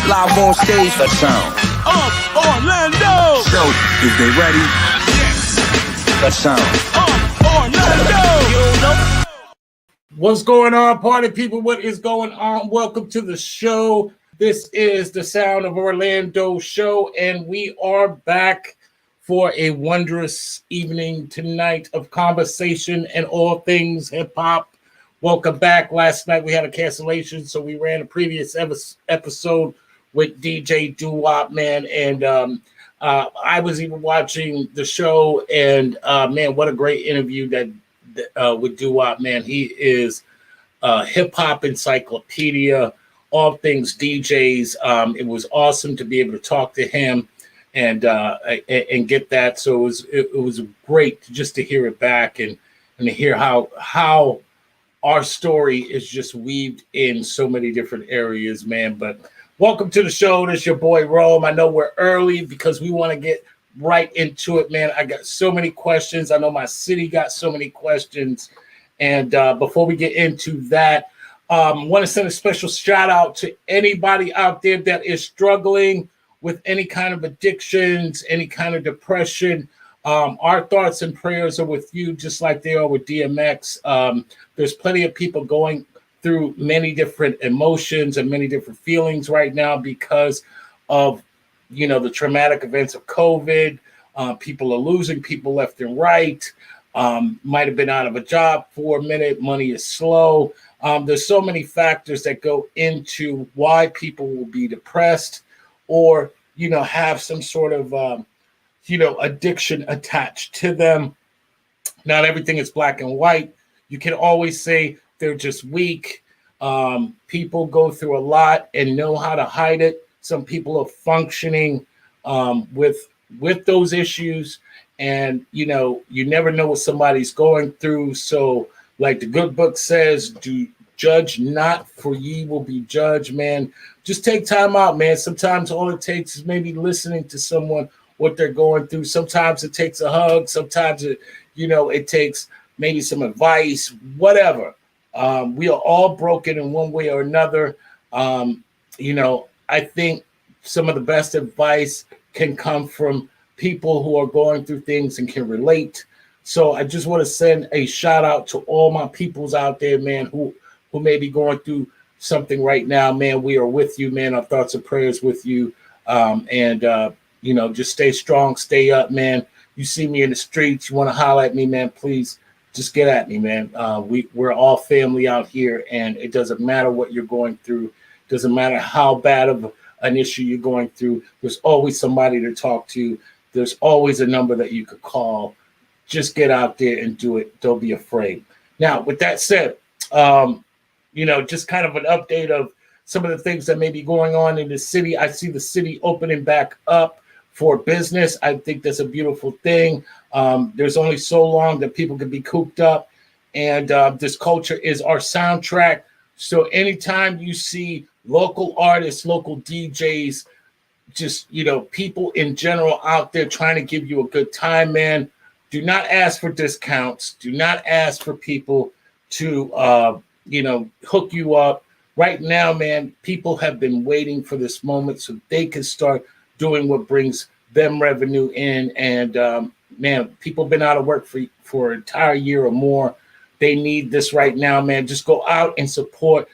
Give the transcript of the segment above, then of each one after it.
Live on stage, the sound. Orlando! So, is they ready? The sound. Orlando! What's going on, party people? What is going on? Welcome to the show. This is the Sound of Orlando show, and we are back for a wondrous evening tonight of conversation and all things hip-hop. Welcome back. Last night we had a cancellation, so we ran a previous episode with DJ Doo-Wop, man, and I was even watching the show, and man, what a great interview that with Doo-Wop, man. He is a hip-hop encyclopedia, all things DJs. It was awesome to be able to talk to him and get that. So it was great just to hear it back and to hear how our story is just weaved in so many different areas, man. But welcome to the show. This is your boy Rome. I know we're early because we want to get right into it, man. I got so many questions. I know my city got so many questions. And before we get into that, want to send a special shout out to anybody out there that is struggling with any kind of addictions, any kind of depression. Our thoughts and prayers are with you, just like they are with DMX. There's plenty of people going through many different emotions and many different feelings right now because of, the traumatic events of COVID. People are losing people left and right. Might have been out of a job for a minute. Money is slow. There's so many factors that go into why people will be depressed or, have some sort of, addiction attached to them. Not everything is black and white. You can always say they're just weak. People go through a lot and know how to hide it. Some people are functioning with those issues, and you never know what somebody's going through. So, like the good book says, do judge not, for ye will be judged, man. Just take time out, man. Sometimes all it takes is maybe listening to someone, what they're going through. Sometimes it takes a hug. Sometimes it takes maybe some advice, whatever. We are all broken in one way or another. I think some of the best advice can come from people who are going through things and can relate. So I just want to send a shout out to all my peoples out there, man, who may be going through something right now, man. We are with you, man. Our thoughts and prayers with you. Just stay strong, stay up, man. You see me in the streets, you want to holler at me, man, please just get at me, man. We're all family out here, and it doesn't matter what you're going through. Doesn't matter how bad of an issue you're going through. There's always somebody to talk to. There's always a number that you could call. Just get out there and do it. Don't be afraid. Now, with that said, just kind of an update of some of the things that may be going on in the city. I see the city opening back up for business. I think that's a beautiful thing. There's only so long that people can be cooped up, and this culture is our soundtrack. So anytime you see local artists, local DJs, just, people in general out there trying to give you a good time, man, do not ask for discounts. Do not ask for people to, hook you up. Right now, man, people have been waiting for this moment so they can start doing what brings them revenue in. And, man, people have been out of work for an entire year or more. They need this right now, man. Just go out and support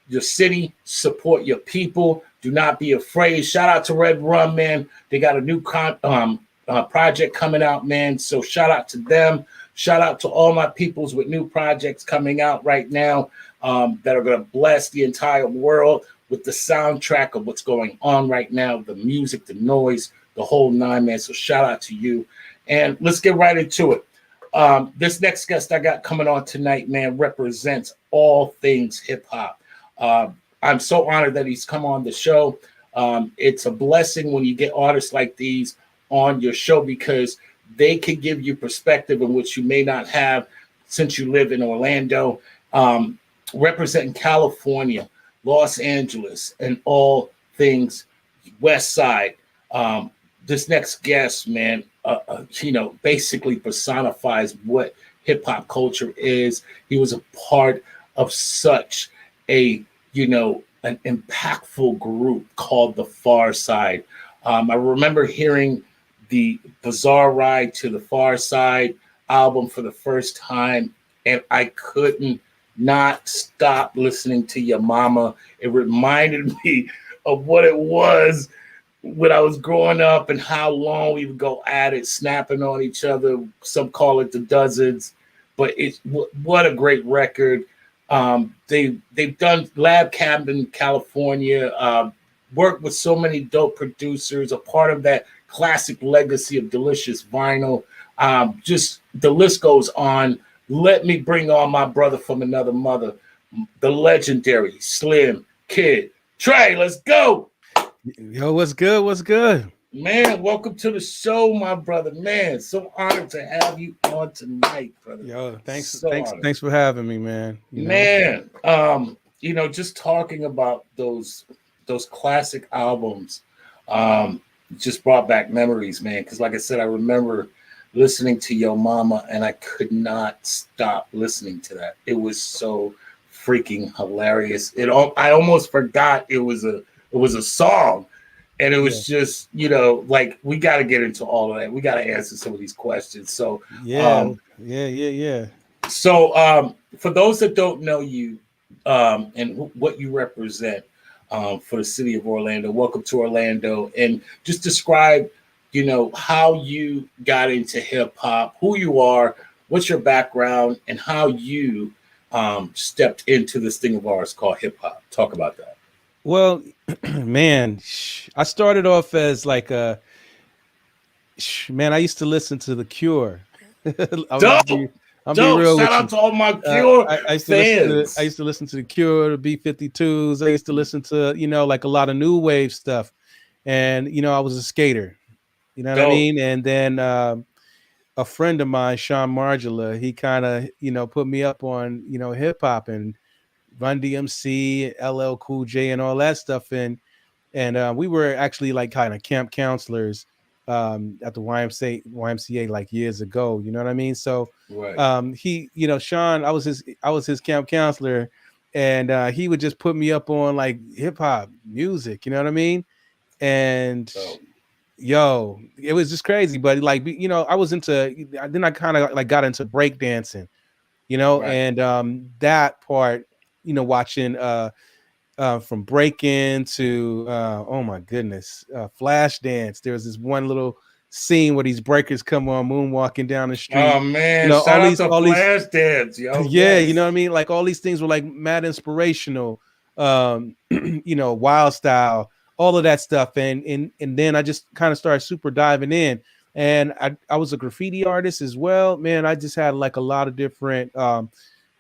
your city, support your people. Do not be afraid. Shout out to Red Rum, man. They got a new project coming out, man. So shout out to them. Shout out to all my peoples with new projects coming out right now that are going to bless the entire world with the soundtrack of what's going on right now, the music, the noise, the whole nine, man. So shout out to you. And let's get right into it. This next guest I got coming on tonight, man, represents all things hip hop. I'm so honored that he's come on the show. It's a blessing when you get artists like these on your show because they can give you perspective in which you may not have since you live in Orlando, representing California, Los Angeles, and all things West Side. This next guest, man, basically personifies what hip hop culture is. He was a part of such a an impactful group called the Pharcyde. I remember hearing the Bizarre Ride to the Pharcyde album for the first time, and I couldn't not stop listening to Your Mama. It reminded me of what it was when I was growing up and how long we would go at it, snapping on each other. Some call it the dozens, but it's what a great record. They've done Lab Cabin California, worked with so many dope producers, a part of that classic legacy of Delicious Vinyl. Just the list goes on. Let me bring on my brother from another mother, the legendary Slim Kid Trey. Let's go. Yo, what's good? What's good? Man, welcome to the show, my brother. Man, so honored to have you on tonight, brother. Yo, thanks for having me, man. Man, just talking about those classic albums, just brought back memories, man. Because like I said, I remember listening to Yo Mama, and I could not stop listening to that. It was so freaking hilarious. I almost forgot it was a song. And it was just, like, we got to get into all of that. We got to answer some of these questions. So, yeah. So, for those that don't know you and what you represent for the city of Orlando, welcome to Orlando. And just describe, how you got into hip hop, who you are, what's your background, and how you stepped into this thing of ours called hip hop. Talk about that. Well, man, I started off as like I used to listen to The Cure. I'm being real. Shout out to all my Cure fans. I used to listen to The Cure, the B-52s. I used to listen to, like a lot of new wave stuff. And, I was a skater, you know what I mean? And then a friend of mine, Sean Margula, he kind of, put me up on, hip hop and Run DMC, LL Cool J, and all that stuff, and we were actually like kind of camp counselors at the YMCA like years ago. You know what I mean? So right. He, Sean, I was his camp counselor, and he would just put me up on like hip hop music. You know what I mean? And yo, it was just crazy. But like, I was into. Then I kind of like got into breakdancing. Right. And that part. Watching from break-in to oh my goodness, Flashdance. There was this one little scene where these breakers come on moonwalking down the street. Oh man, shout out to Flashdance, yo. Yeah, you know what I mean? Like all these things were like mad inspirational. Wild Style, all of that stuff. And then I just kind of started super diving in. And I was a graffiti artist as well. Man, I just had like a lot of different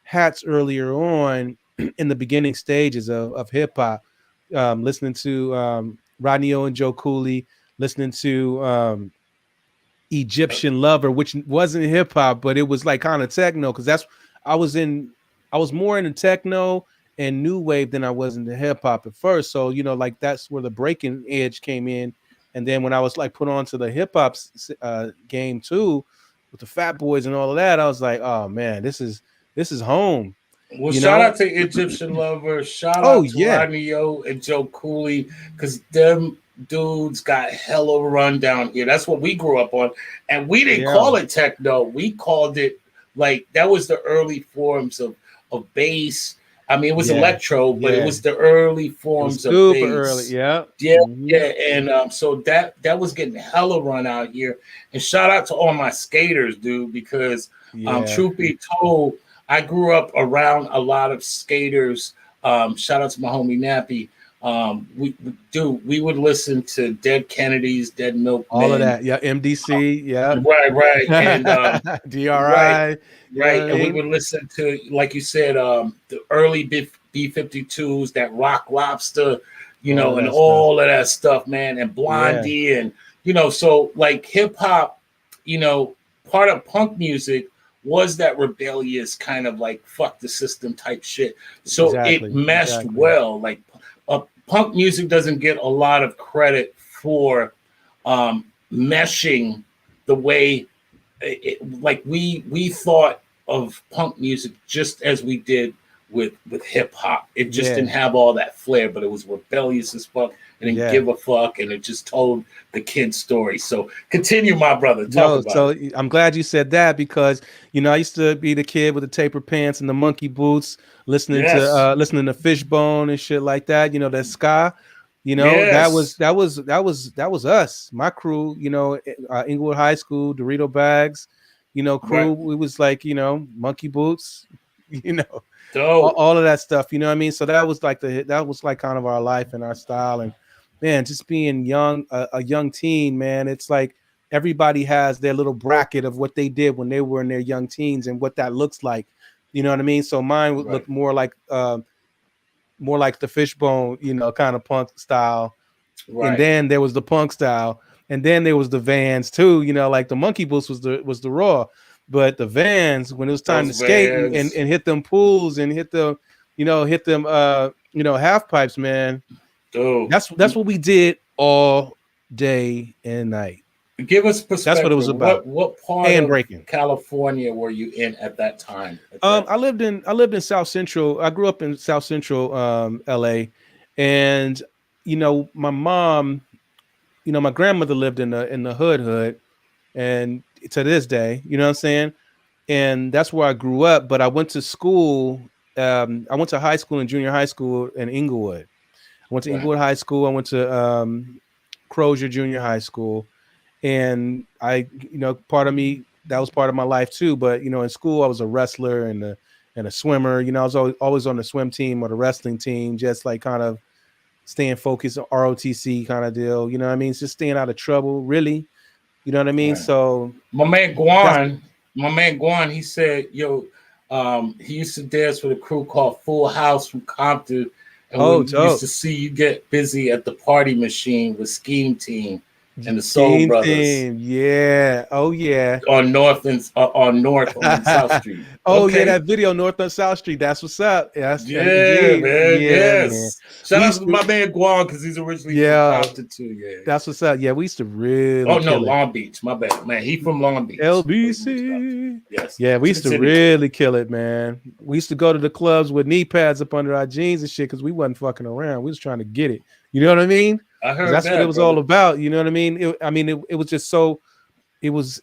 hats earlier on in the beginning stages of hip hop, listening to Rodney O and Joe Cooley, listening to Egyptian Lover, which wasn't hip hop, but it was like kind of techno, because I was more into techno and new wave than I was into hip hop at first. So like that's where the breaking edge came in, and then when I was like put onto the hip hop game too, with the Fat Boys and all of that, I was like, oh man, this is home. Well, shout out to Egyptian Lover. Shout out to Rodney O and Joe Cooley, because them dudes got hella run down here. That's what we grew up on. And we didn't call it techno. We called it like that was the early forms of bass. I mean, it was electro, but it was the early forms of bass. Super early, yeah. And so that was getting hella run out here. And shout out to all my skaters, dude, because truth be told, I grew up around a lot of skaters. Shout out to my homie Nappy. We would listen to Dead Kennedys, Dead Milkmen, all of that. Yeah, MDC. Yeah, right. And DRI. Right. And we would listen to, like you said, the early B-52s, that Rock Lobster, and all of that stuff, man, and Blondie, and so like hip hop, part of punk music was that rebellious kind of like fuck the system type shit. So it meshed well. Like punk music doesn't get a lot of credit for meshing the way like we thought of punk music just as we did with hip hop. It just didn't have all that flair, but it was rebellious as fuck and didn't give a fuck, and it just told the kid's story. So continue, my brother. Talk about it. I'm glad you said that, because I used to be the kid with the taper pants and the monkey boots, listening to Fishbone and shit like that. That ska. That was us, my crew. Inglewood High School, Dorito Bags. Crew. Right. It was like monkey boots. All of that stuff. You know what I mean? So that was like kind of our life and our style. And man, just being young, a young teen, man, it's like everybody has their little bracket of what they did when they were in their young teens and what that looks like. You know what I mean? So mine would look more like the Fishbone, kind of punk style. Right. And then there was the punk style, and then there was the Vans too. Like the monkey boots was the raw, but the Vans, when it was time to skate and hit them pools and hit them half pipes, man. Oh, that's what we did all day and night. Give us perspective. That's what it was about. What part of California were you in at that time? I lived in South Central. I grew up in South Central LA, and my mom, my grandmother lived in the hood, and to this day, you know what I'm saying? And that's where I grew up, but I went to school. I went to high school and junior high school in Inglewood. I went to Inglewood High School. I went to Crozier Junior High School. And I, part of me, that was part of my life too. But, in school, I was a wrestler and a swimmer. I was always on the swim team or the wrestling team, just like kind of staying focused on ROTC kind of deal. You know what I mean? It's just staying out of trouble, really. You know what I mean? Right. So my man Guan, he said, he used to dance with a crew called Full House from Compton. And we used to see you get busy at the party machine with Scheme Team and the Soul Brothers. Team. Yeah. Oh yeah. On North on South Street. That video North on South Street. That's what's up. Man. Yes. Man. Shout out to my man Guan, because he's originally from Compton too. Yeah. That's what's up. Yeah, we used to really. Long Beach. My bad, man. He from Long Beach. LBC. Yes. Yeah, we used to really kill it, man. We used to go to the clubs with knee pads up under our jeans and shit, because we wasn't fucking around. We was trying to get it. You know what I mean? I heard that's what it was all about. You know what I mean? It was just so. It was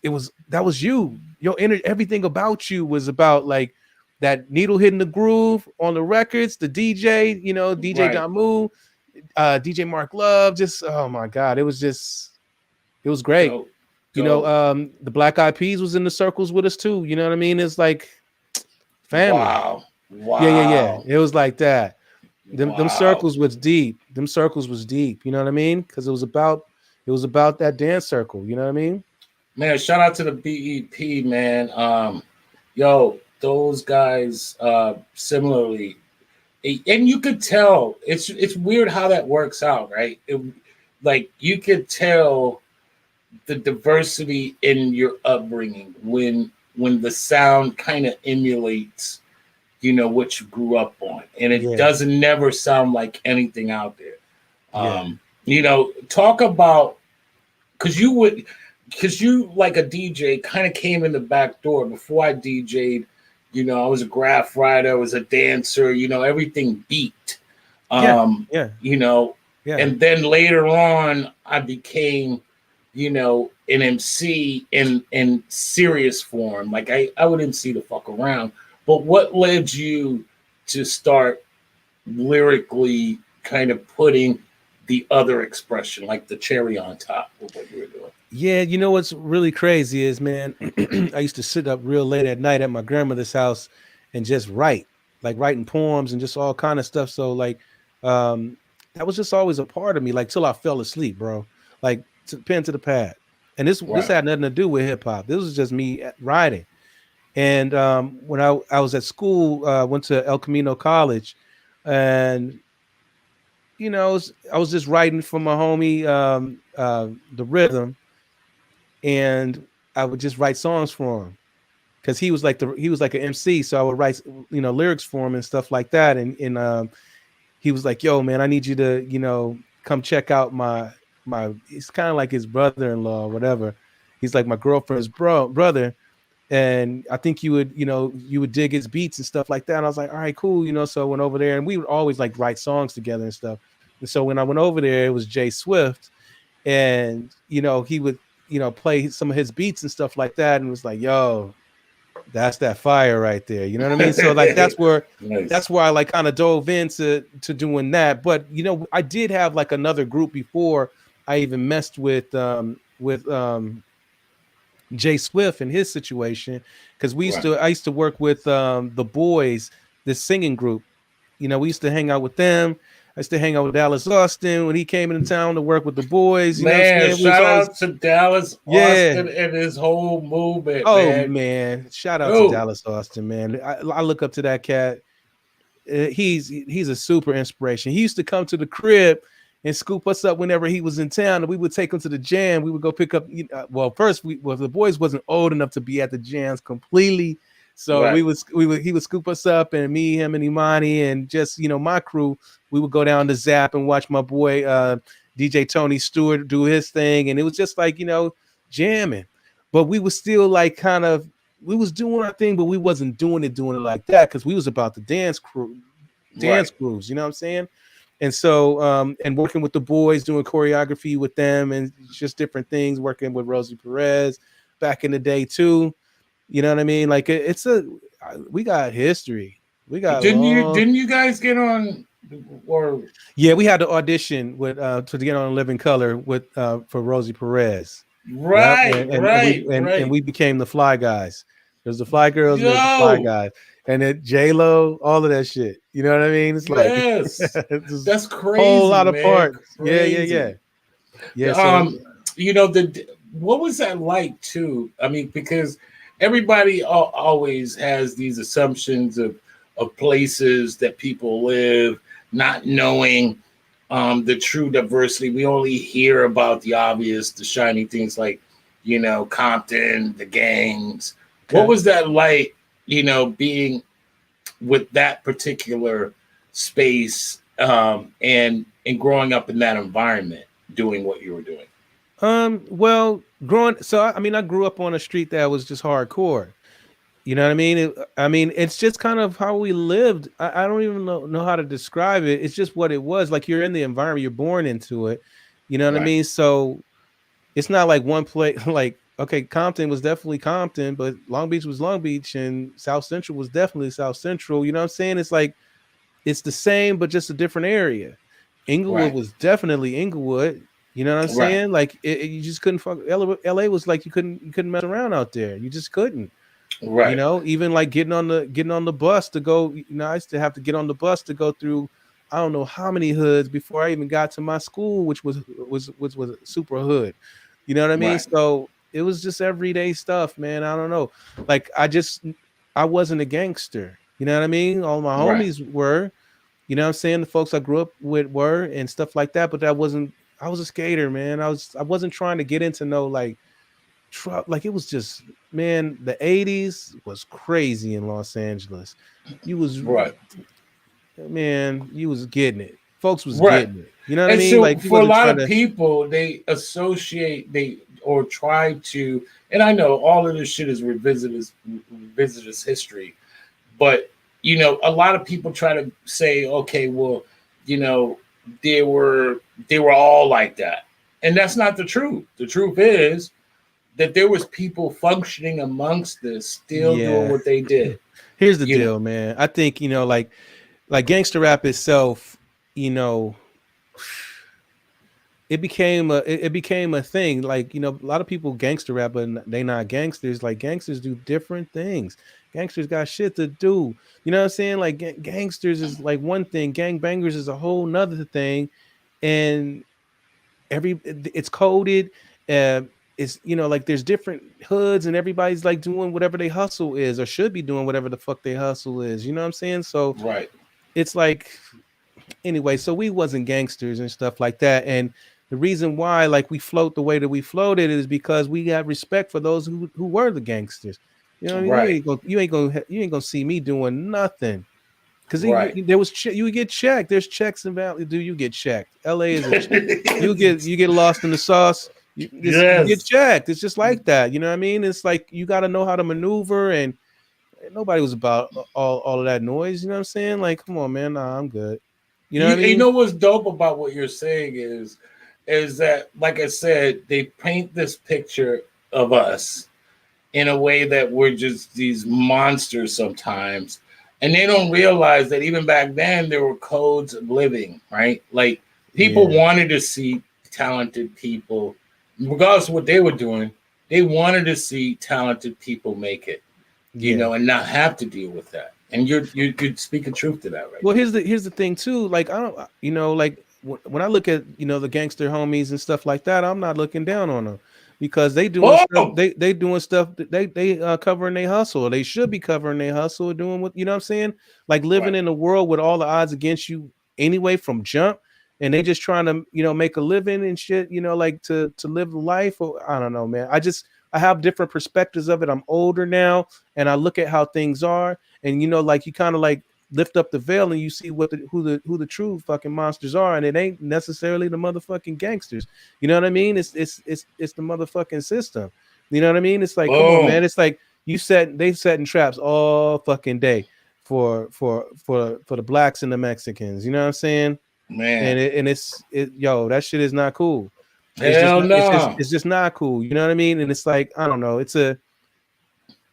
that was you. Your energy, everything about you was about like that needle hitting the groove on the records. The DJ, DJ Damu, DJ Mark Love. Just oh my god, it was great. The Black Eyed Peas was in the circles with us too. You know what I mean? It's like family. Wow. Yeah. It was like that. Them circles was deep. Them circles was deep. You know what I mean? Because it was about that dance circle. You know what I mean? Man, shout out to the BEP, man. Those guys similarly, and you could tell it's weird how that works out, right? Like you could tell the diversity in your upbringing when the sound kind of emulates what you grew up on, and it doesn't never sound like anything out there. Talk about, because you like a DJ kind of came in the back door. Before I DJ'd, I was a graph writer, I was a dancer, everything beat. And then later on I became, an MC in serious form. Like I would MC to fuck around. But what led you to start lyrically kind of putting the other expression, like the cherry on top of what you were doing? Yeah, what's really crazy is, man, I used to sit up real late at night at my grandmother's house and just write, like writing poems and just all kind of stuff. So like, that was just always a part of me, like till I fell asleep, bro. Like pen to the pad. And this had nothing to do with hip hop. This was just me writing. And when I was at school, went to El Camino College, and I was just writing for my homie, the Rhythm, and I would just write songs for him, because he was like an MC, so I would write lyrics for him and stuff like that. And he was like, "Yo, man, I need you to come check out my." He's kind of like his brother-in-law or whatever. He's like my girlfriend's brother. and I think you would dig his beats and stuff like that. And I was like, all right, cool, So I went over there, and we would always like write songs together and stuff. And so when I went over there, it was Jay Swift, and he would play some of his beats and stuff like that, and it was like, yo, that's that fire right there. You know what I mean? So like that's where I like kind of dove into doing that. But I did have like another group before I even messed with Jay Swift and his situation, because I used to work with the Boys, this singing group. We used to hang out with them. I used to hang out with Dallas Austin when he came into town to work with the Boys. Man, shout out to Dallas Austin and his whole movement. Oh man, shout out to Dallas Austin, man. I look up to that cat. He's a super inspiration. He used to come to the crib and scoop us up whenever he was in town, and we would take him to the jam. We would go pick up. First, the Boys wasn't old enough to be at the jams completely, so he would scoop us up, and me, him, and Imani, and just my crew. We would go down to Zap and watch my boy DJ Tony Stewart do his thing, and it was just like jamming. But we was still like we was doing our thing, but we wasn't doing it like that, because we was about the dance crews. You know what I'm saying? And so, and working with the Boys, doing choreography with them, and just different things, working with Rosie Perez back in the day too. You know what I mean? Like we got history. We got. Didn't you guys get on? Or we had to audition with to get on Living Color with for Rosie Perez. Right, and we became the Fly Guys. There's the Fly Girls, and there's the Fly Guys. And then J-Lo, all of that shit. You know what I mean? It's like that's crazy. Whole lot of parts. Crazy. Yeah. So, what was that like too? I mean, because everybody always has these assumptions of places that people live, not knowing the true diversity. We only hear about the obvious, the shiny things like, Compton, the gangs. Okay. What was that like? Being with that particular space and growing up in that environment, doing what you were doing? I grew up on a street that was just hardcore. You know what I mean? It's just kind of how we lived. I don't even know how to describe it. It's just what it was. Like, you're in the environment, you're born into it. You know what I mean? So it's not like one place, like, okay, Compton was definitely Compton, but Long Beach was Long Beach, and South Central was definitely South Central. You know what I'm saying? It's like, it's the same, but just a different area. Inglewood was definitely Inglewood. You know what I'm saying? Like, you just couldn't fuck. LA was like, you couldn't mess around out there. You just couldn't. Right. Even like getting on the bus to go. I used to have to get on the bus to go through, I don't know how many hoods before I even got to my school, which was super hood. You know what I mean? So it was just everyday stuff, man. I don't know. Like, I wasn't a gangster. You know what I mean? All my homies were. You know what I'm saying? The folks I grew up with were, and stuff like that. But I was a skater, man. I wasn't trying to get into no like it was just, man, the 80s was crazy in Los Angeles. You was man, you was getting it. Folks was getting it. You know what I mean? So like, for a lot of people, they try to, and I know all of this shit is revisionist history, but a lot of people try to say, okay, well, they were all like that. And that's not the truth. The truth is that there was people functioning amongst this, still doing what they did. Here's the deal, man. I think, like gangster rap itself, it became a thing. Like, a lot of people gangster rap, but they not gangsters. Like, gangsters do different things. Gangsters got shit to do. You know what I'm saying? Like, gangsters is like one thing. Gangbangers is a whole nother thing. And it's coded. It's, like, there's different hoods, and everybody's like doing whatever they hustle is, or should be doing whatever the fuck they hustle is. You know what I'm saying? So it's like, anyway, so we wasn't gangsters and stuff like that. And the reason why, like, we float the way that we floated is because we have respect for those who were the gangsters. You know what I mean? You ain't gonna see me doing nothing. Because there was you get checked. There's checks in Valley. You get checked? LA is you get lost in the sauce. You get checked. It's just like that. You know what I mean? It's like you got to know how to maneuver, and nobody was about all of that noise. You know what I'm saying? Like, come on, man. Nah, I'm good. You know what I mean? You know what's dope about what you're saying is that, like I said, they paint this picture of us in a way that we're just these monsters sometimes. And they don't realize that even back then there were codes of living, right? Like people wanted to see talented people, regardless of what they were doing, they wanted to see talented people make it, you know, and not have to deal with that. And you're speaking truth to that, right? Well, here's the thing too. Like I don't, you know, like when I look at the gangster homies and stuff like that, I'm not looking down on them because they doing stuff. They doing stuff. They covering their hustle. They should be covering their hustle, doing what you know what I'm saying. Like living in a world with all the odds against you anyway from jump, and they just trying to make a living and shit. You know, like to live life. Or I don't know, man. I have different perspectives of it. I'm older now, and I look at how things are, and like you kind of like lift up the veil and you see who the true fucking monsters are, and it ain't necessarily the motherfucking gangsters. You know what I mean? It's the motherfucking system. You know what I mean? It's like, come on, man. It's like they setting traps all fucking day for the blacks and the Mexicans. You know what I'm saying? Man, and that shit is not cool. It's just not cool. You know what I mean? And it's like, I don't know.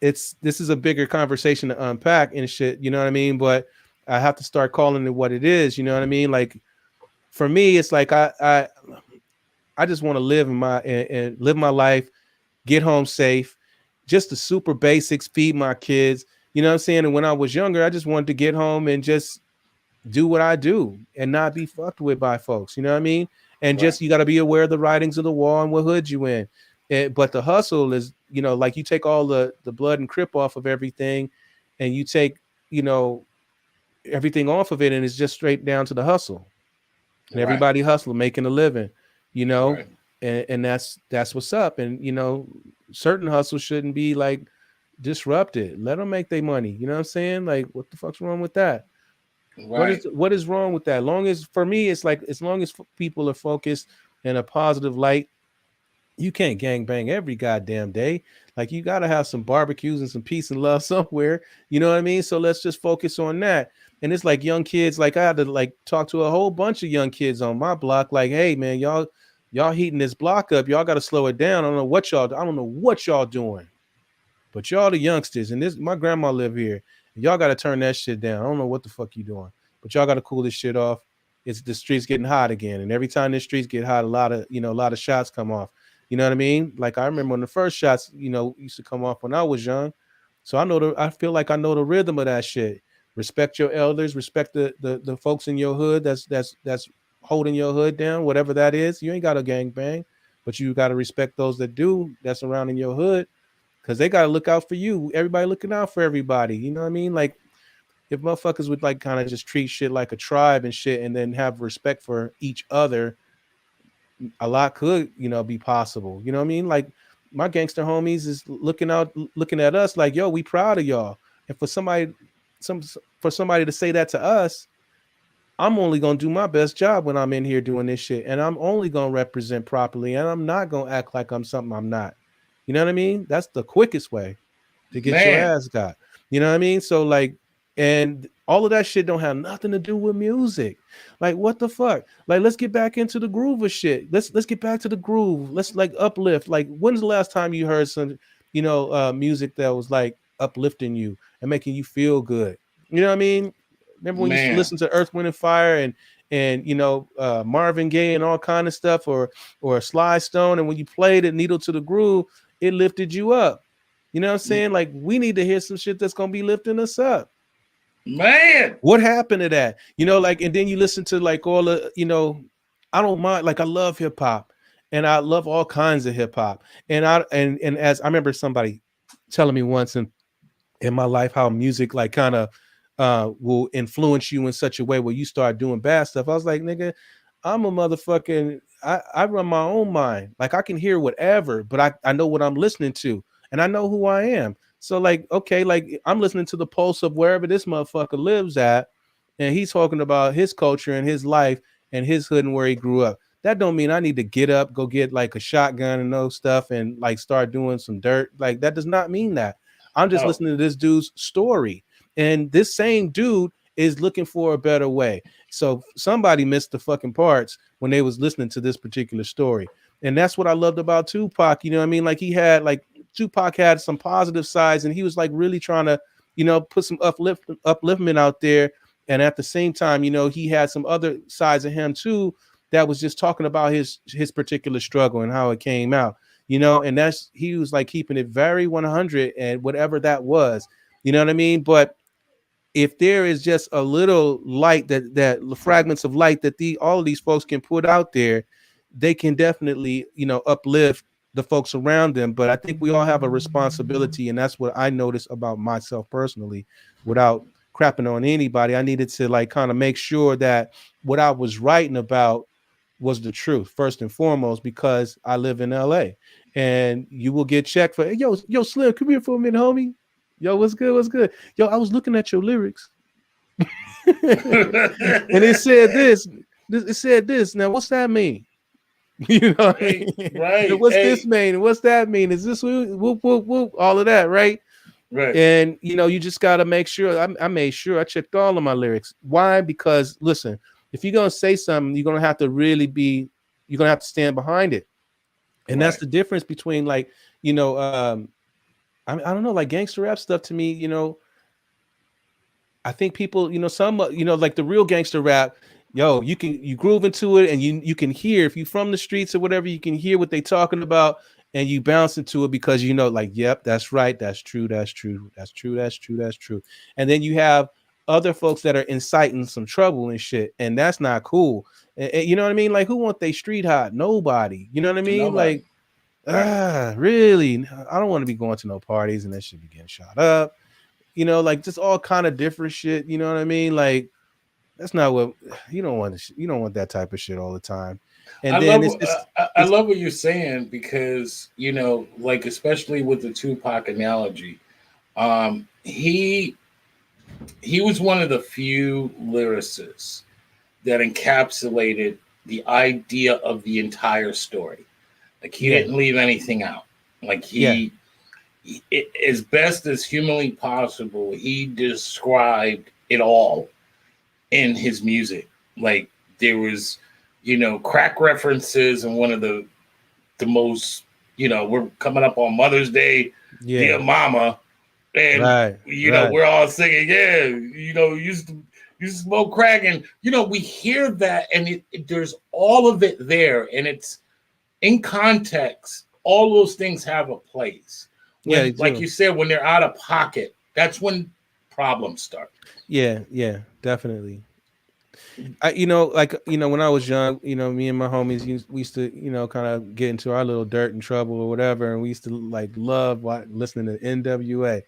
This is a bigger conversation to unpack and shit. You know what I mean? But I have to start calling it what it is. You know what I mean? Like for me, it's like I just want to live and live my life, get home safe, just the super basics, feed my kids. You know what I'm saying? And when I was younger, I just wanted to get home and just do what I do and not be fucked with by folks. You know what I mean? And just you got to be aware of the writings of the wall and what hood you in. But the hustle is, like you take all the blood and crip off of everything, and you take, everything off of it, and it's just straight down to the hustle. And everybody hustling, making a living, and that's what's up. And certain hustles shouldn't be like disrupted. Let them make their money. You know what I'm saying? Like, what the fuck's wrong with that? What is wrong with that? For me, it's like as long as people are focused in a positive light, you can't gang bang every goddamn day. Like you gotta have some barbecues and some peace and love somewhere. You know what I mean? So let's just focus on that. And it's like young kids, like I had to like talk to a whole bunch of young kids on my block, like, hey man, y'all heating this block up, y'all gotta slow it down. I don't know what y'all doing. But y'all the youngsters, and my grandma live here. Y'all got to turn that shit down. I don't know what the fuck you doing, but y'all got to cool this shit off. It's the streets getting hot again, and every time the streets get hot, a lot of shots come off. You know what I mean? Like I remember when the first shots, used to come off when I was young. So I feel like I know the rhythm of that shit. Respect your elders, respect the folks in your hood that's holding your hood down, whatever that is. You ain't got a gang bang, but you got to respect those that do, that's around in your hood. Because they got to look out for you. Everybody looking out for everybody. You know what I mean? Like, if motherfuckers would, like, kind of just treat shit like a tribe and shit and then have respect for each other, a lot could, be possible. You know what I mean? Like, my gangster homies is looking at us like, yo, we proud of y'all. And for somebody to say that to us, I'm only going to do my best job when I'm in here doing this shit. And I'm only going to represent properly. And I'm not going to act like I'm something I'm not. You know what I mean? That's the quickest way to get your ass got. You know what I mean? So like, and all of that shit don't have nothing to do with music. Like, what the fuck? Like, let's get back into the groove of shit. Let's get back to the groove. Let's like uplift. Like, when's the last time you heard some, music that was like uplifting you and making you feel good? You know what I mean? Remember when you used to listen to Earth, Wind and Fire and Marvin Gaye and all kind of stuff, or Sly Stone, and when you played it, Needle to the Groove, it lifted you up. You know what I'm saying? Like, we need to hear some shit that's gonna be lifting us up. Man, what happened to that? Like, and then you listen to like all the, I don't mind. Like, I love hip hop, and I love all kinds of hip hop. And as I remember somebody telling me once in my life how music like kind of will influence you in such a way where you start doing bad stuff. I was like, nigga, I'm a motherfucking, I run my own mind. Like, I can hear whatever, but I know what I'm listening to, and I know who I am. So like, okay, like I'm listening to the pulse of wherever this motherfucker lives at, and he's talking about his culture and his life and his hood and where he grew up. that don't mean I need to get up, go get like a shotgun and those stuff and like start doing some dirt. Like that does not mean that. I'm just No. listening to this dude's story. And this same dude is looking for a better way. So somebody missed the fucking parts when they was listening to this particular story. And that's what I loved about Tupac. You know what I mean? Like Tupac had some positive sides and he was like really trying to, put some upliftment out there. And at the same time, he had some other sides of him too that was just talking about his particular struggle and how it came out, and he was like keeping it very 100 and whatever that was, you know what I mean? But if there is just a little light that fragments of light that all of these folks can put out there, they can definitely, uplift the folks around them. But I think we all have a responsibility, and that's what I noticed about myself personally. Without crapping on anybody, I needed to like kind of make sure that what I was writing about was the truth first and foremost, because I live in LA and you will get checked for, yo Slim, come here for a minute, homie. Yo, what's good? Yo, I was looking at your lyrics. And it said this. It said this. Now, what's that mean? You know what I mean? Right. What's this mean? What's that mean? Is this whoop, all of that, right? Right. And, you just got to make sure. I made sure I checked all of my lyrics. Why? Because, listen, if you're going to say something, you're going to have to you're going to have to stand behind it. And that's the difference between like, I don't know, like gangster rap stuff to me, I think people, some, like the real gangster rap, you groove into it and you can hear, if you from the streets or whatever, you can hear what they talking about and you bounce into it because like, yep, that's right. That's true. And then you have other folks that are inciting some trouble and shit. And that's not cool. And, you know what I mean? Like who want they street hot? Nobody, you know what I mean? Nobody. Like, really? I don't want to be going to no parties and that shit be getting shot up. Like just all kind of different shit. You know what I mean? Like that's not what you don't want. You don't want that type of shit all the time. And I love what you're saying because like especially with the Tupac analogy, he was one of the few lyricists that encapsulated the idea of the entire story. Like he didn't leave anything out. Like he as best as humanly possible, he described it all in his music. Like there was, crack references and one of the most, we're coming up on Mother's Day, dear mama. And we're all singing, you used to smoke crack. And we hear that and there's all of it there. And it's in context, all those things have a place. Like you said, when they're out of pocket, that's when problems start. Yeah, definitely. When I was young, me and my homies, we used to, kind of get into our little dirt and trouble or whatever. And we used to like love listening to NWA,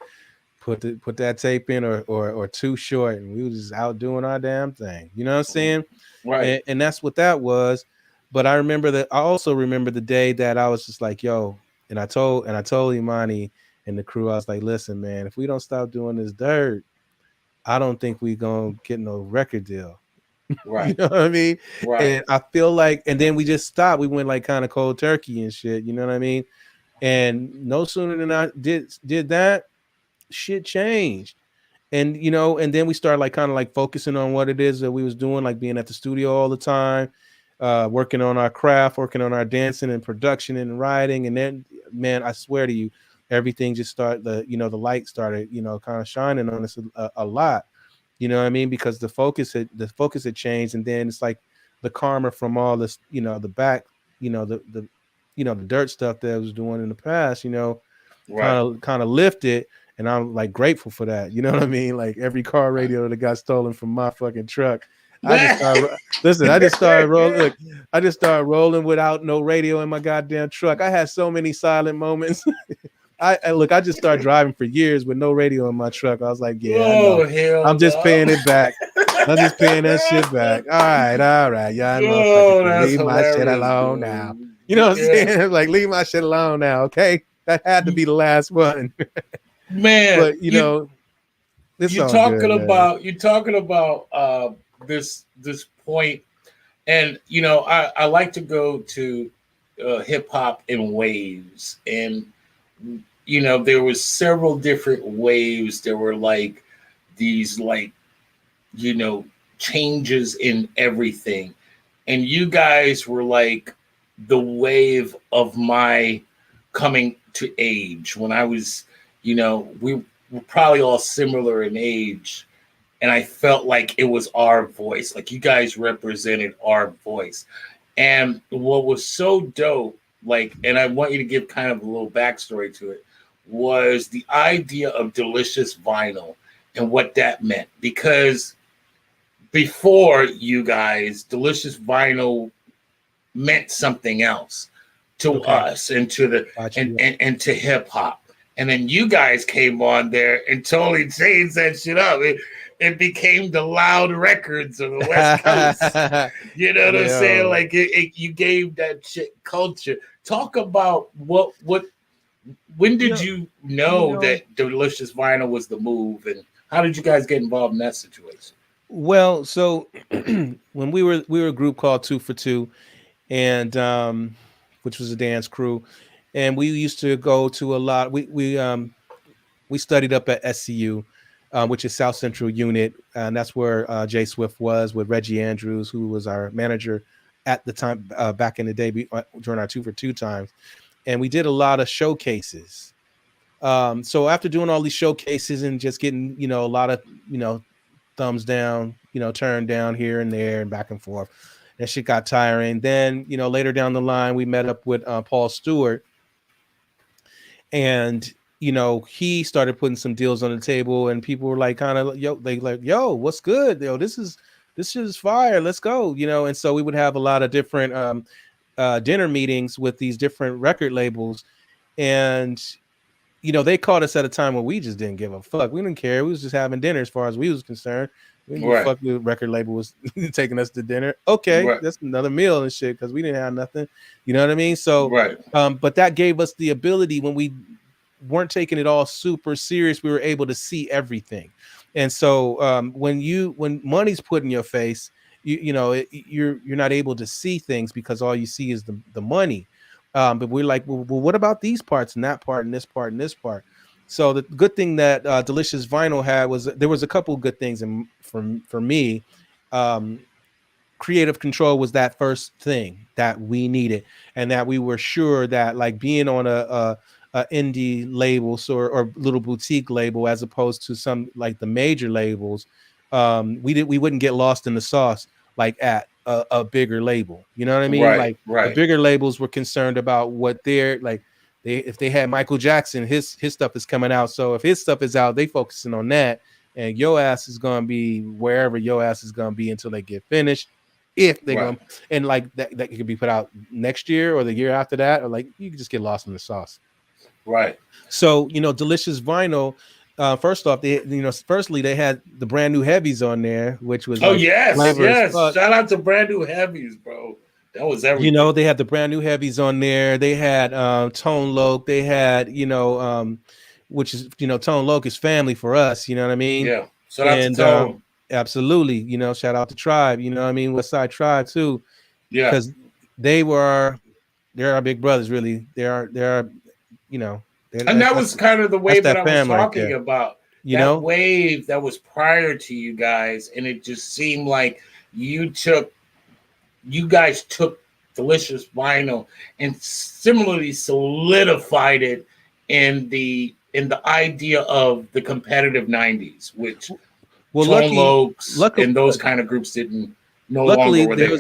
put that tape in or Too Short. And we was just out doing our damn thing. You know what I'm saying? Right. And that's what that was. But I also remember the day that I was just like, yo, and I told Imani and the crew, I was like, listen, man, if we don't stop doing this dirt, I don't think we gonna get no record deal. Right. You know what I mean? Right. And I feel like, and then we just stopped. We went like kind of cold turkey and shit. You know what I mean? And no sooner than I did that, shit changed. And and then we started like kind of like focusing on what it is that we was doing, like being at the studio all the time, working on our craft, working on our dancing and production and writing. And then, man, I swear to you, everything just started, the light started, kind of shining on us a lot. You know what I mean? Because the focus had changed, and then it's like the karma from all this, the back, the dirt stuff that I was doing in the past, kind of lifted, and I'm like grateful for that. You know what I mean? Like every car radio that got stolen from my fucking truck, I just started rolling. Look, I just started rolling without no radio in my goddamn truck. I had so many silent moments. I just started driving for years with no radio in my truck. I was like, I'm just paying it back. I'm just paying that shit back. All right. Yeah, leave my shit alone now. You know what I'm saying? Like, leave my shit alone now, okay? That had to be the last one. Man, but you're talking about this point And I like to go to hip hop in waves, and there was several different waves. There were like these you know changes in everything, and you guys were like the wave of my coming to age when I was, we were probably all similar in age, and I felt like it was our voice. Like you guys represented our voice. And what was so dope, like, and I want you to give kind of a little backstory to it, was the idea of delicious vinyl and what that meant. Because before you guys, delicious vinyl meant something else to us and to the and to hip hop. And then you guys came on there and totally changed that shit up. It became the loud records of the West Coast. You know what I'm saying? Like you gave that shit culture. Talk about when did you know that delicious vinyl was the move, and how did you guys get involved in that situation? Well, so when we were a group called 2 for 2, and which was a dance crew, and we used to go to a lot. We studied up at SCU, which is South Central Unit, and that's where Jay Swift was with Reggie Andrews, who was our manager at the time back in the day during our 2 for 2 times, and we did a lot of showcases. So after doing all these showcases and just getting a lot of thumbs down, turned down here and there and back and forth, that shit got tiring. Then later down the line we met up with Paul Stewart, and he started putting some deals on the table, and people were like, kind of, yo, what's good? This shit is fire. Let's go. And so we would have a lot of different dinner meetings with these different record labels. And, they caught us at a time when we just didn't give a fuck. We didn't care. We was just having dinner as far as we was concerned. We didn't give a fuck the record label was taking us to dinner. Okay, that's another meal and shit, because we didn't have nothing. You know what I mean? So, but that gave us the ability, when we weren't taking it all super serious, we were able to see everything. And so when money's put in your face, you're not able to see things because all you see is the money. But we're like, well, what about these parts and that part and this part and this part? So the good thing that Delicious Vinyl had was there was a couple of good things for me. Creative control was that first thing that we needed, and that we were sure that, like, being on a indie label or little boutique label, as opposed to some like the major labels, we wouldn't get lost in the sauce like at a bigger label. You know what I mean? The bigger labels were concerned about what they're like. If they had Michael Jackson, his stuff is coming out. So if his stuff is out, they focusing on that, and your ass is gonna be wherever your ass is gonna be until they get finished. If they're going, and like that could be put out next year or the year after that, or like you could just get lost in the sauce. Right. So Delicious Vinyl. First off, firstly they had the Brand New Heavies on there, which was yes. Shout out to Brand New Heavies, bro. That was everything. They had the Brand New Heavies on there. They had Tone Loc. They had which is Tone Loc is family for us. You know what I mean? Yeah. Shout out to Tone. Absolutely. Shout out to Tribe. You know what I mean? West Side Tribe too. Yeah. Because they're our big brothers. Really, they're and that was kind of the wave that I was talking about. That wave that was prior to you guys, and it just seemed like you guys took Delicious Vinyl and similarly solidified it in the idea of the competitive 90s, which Tone Loc and those kind of groups longer were there.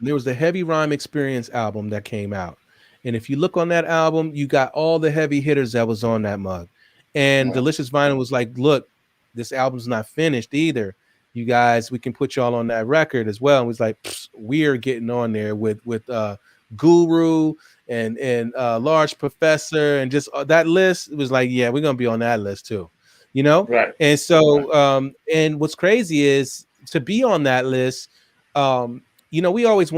There was the Heavy Rhyme Experience album that came out. And if you look on that album, you got all the heavy hitters that was on that mug. And Delicious Vinyl was like, look, this album's not finished either. You guys, we can put y'all on that record as well. And it was like, we're getting on there with Guru and Large Professor, and just that list. It was like, yeah, we're gonna be on that list too. Right. And so and what's crazy is to be on that list. We always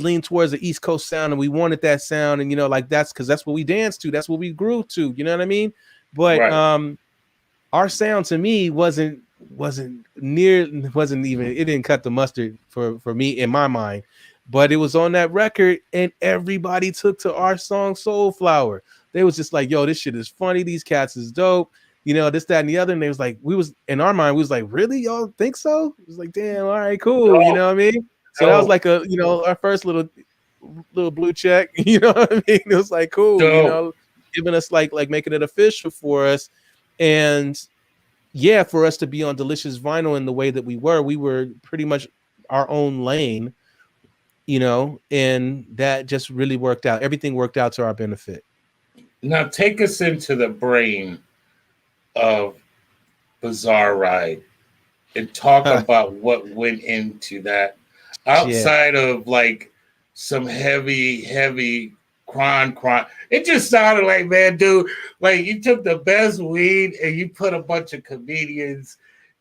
leaned towards the East Coast sound, and we wanted that sound, and that's because that's what we danced to, that's what we grew to, you know what I mean? But our sound to me wasn't wasn't even, it didn't cut the mustard for me in my mind, but it was on that record and everybody took to our song Soulflower. They was just like, yo, this shit is funny, these cats is dope, you know, this, that, and the other. And they was like, we was in our mind, we was like, really, y'all think so? It was like, damn, all right, cool, you know what I mean? So that was like a, you know, our first little blue check, you know what I mean? It was like cool, you know, giving us like making it official for us. And yeah, for us to be on Delicious Vinyl in the way that we were pretty much our own lane, you know, and that just really worked out. Everything worked out to our benefit. Now take us into the brain of Bizarre Ride and talk about what went into that outside of like some heavy crime. It just sounded like, man, dude, like you took the best weed and you put a bunch of comedians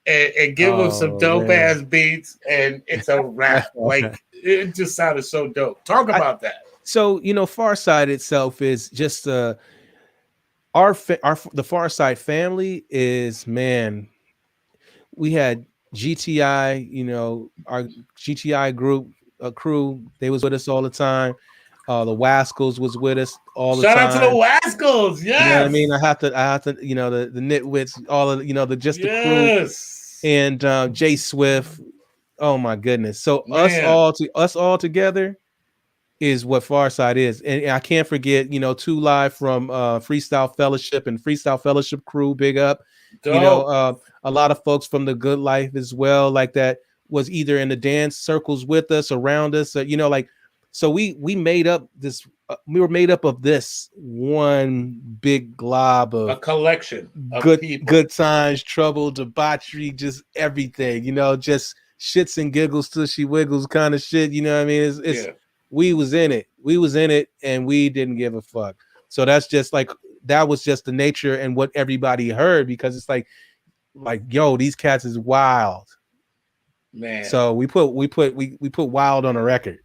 and give them some dope ass beats and it's a rap. Like it just sounded so dope. Talk about that. So, you know, Pharcyde itself is just the Pharcyde family is, man, we had GTI, you know, our GTI group, crew, they was with us all the time. The Wascals was with us all the time. Shout out to the Wascals, yes. You know what I mean? I have to, you know, the nitwits, all of, you know, the crew, and Jay Swift. Oh my goodness! So us all together is what Pharcyde is, and I can't forget, you know, 2 Live from Freestyle Fellowship and Freestyle Fellowship crew. Big up, dope. You know, a lot of folks from the Good Life as well, like that was either in the dance circles with us, around us, you know, like. So we made up this. We were made up of this one big glob of a collection of good times, trouble, debauchery, just everything. You know, just shits and giggles till she wiggles kind of shit. You know what I mean? We was in it, and we didn't give a fuck. So that's just like, that was just the nature and what everybody heard, because it's like yo, these cats is wild, man. So we put wild on a record.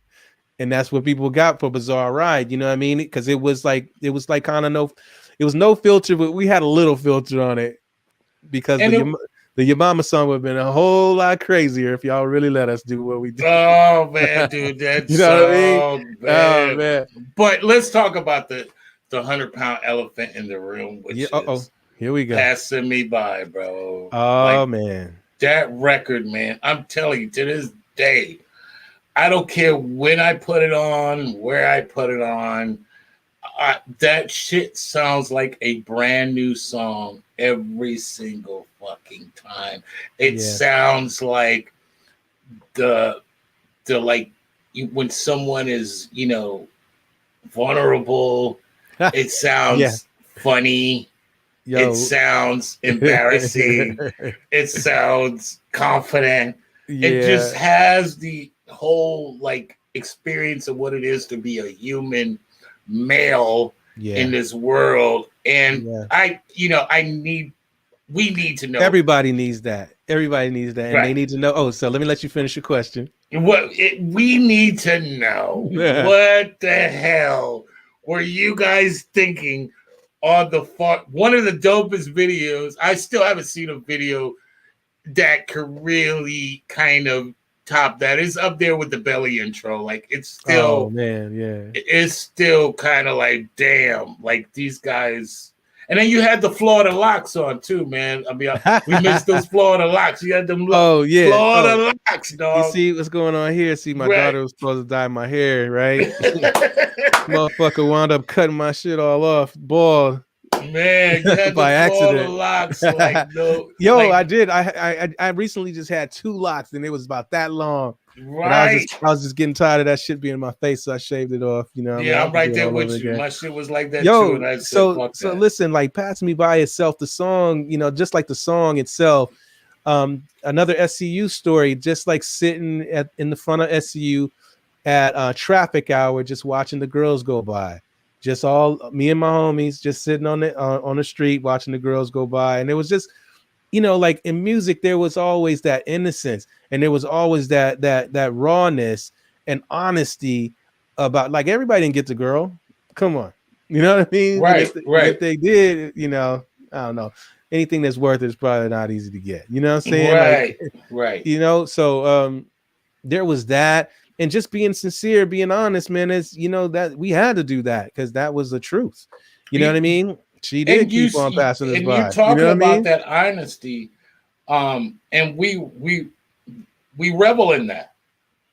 And that's what people got for Bizarre Ride, you know what I mean? Because it was like kind of no filter, but we had a little filter on it, because the Your Mama song would have been a whole lot crazier if y'all really let us do what we did. Oh man, dude, that's you know what I mean? Bad. Oh man. But let's talk about the 100-pound elephant in the room, which is here we go. Passing Me By, bro. Oh man. That record, man. I'm telling you, to this day, I don't care when I put it on, where I put it on. That shit sounds like a brand new song every single fucking time. It sounds like the like when someone is, you know, vulnerable. It sounds funny. It sounds embarrassing. It sounds confident. It just has the whole like experience of what it is to be a human male in this world. And we need to know. Everybody needs that. And they need to know. Oh, so let me let you finish your question. We need to know what the hell were you guys thinking on one of the dopest videos. I still haven't seen a video that could really kind of top that. Is up there with the Belly intro. Like it's still, it's still kind of like, damn, like these guys. And then you had the Florida locks on too, man. I mean, we missed those Florida locks. You had them Florida locks, dog. You see what's going on here? See, my daughter was supposed to dye my hair, right? Motherfucker wound up cutting my shit all off, bald. Man, you had by accident. Locks, like, no, yo, like, I did. I recently just had 2 locks, and it was about that long. Right. I was just getting tired of that shit being in my face, so I shaved it off. You know. Yeah, I'm right there with you. My shit was like that too. And I said, so listen, like Passing Me By itself, the song, you know, just like the song itself. Another SCU story, just like sitting in the front of SCU at traffic hour, just watching the girls go by. Just all me and my homies just sitting on the street watching the girls go by. And it was just, you know, like in music, there was always that innocence, and there was always that rawness and honesty about, like, everybody didn't get the girl. Come on. You know what I mean? Right. If they did, you know, I don't know. anything that's worth it is probably not easy to get. You know what I'm saying? Right, Like, right. you know, so there was that, and just being sincere, being honest, man, is, you know, that we had to do that because that was the truth. You know what I mean? She did And keep on passing us and you're by. You know talking what I about mean? that honesty, and we revel in that,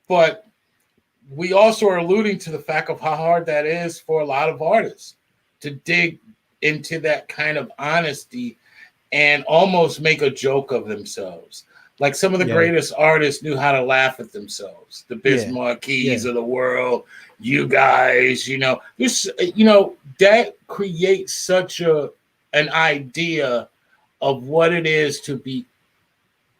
but we also are alluding to the fact of how hard that is for a lot of artists to dig into that kind of honesty and almost make a joke of themselves. Like some of the Yeah. greatest artists knew how to laugh at themselves. The Yeah. Bismarckies Yeah. of the world, you guys, this, that creates such an idea of what it is to be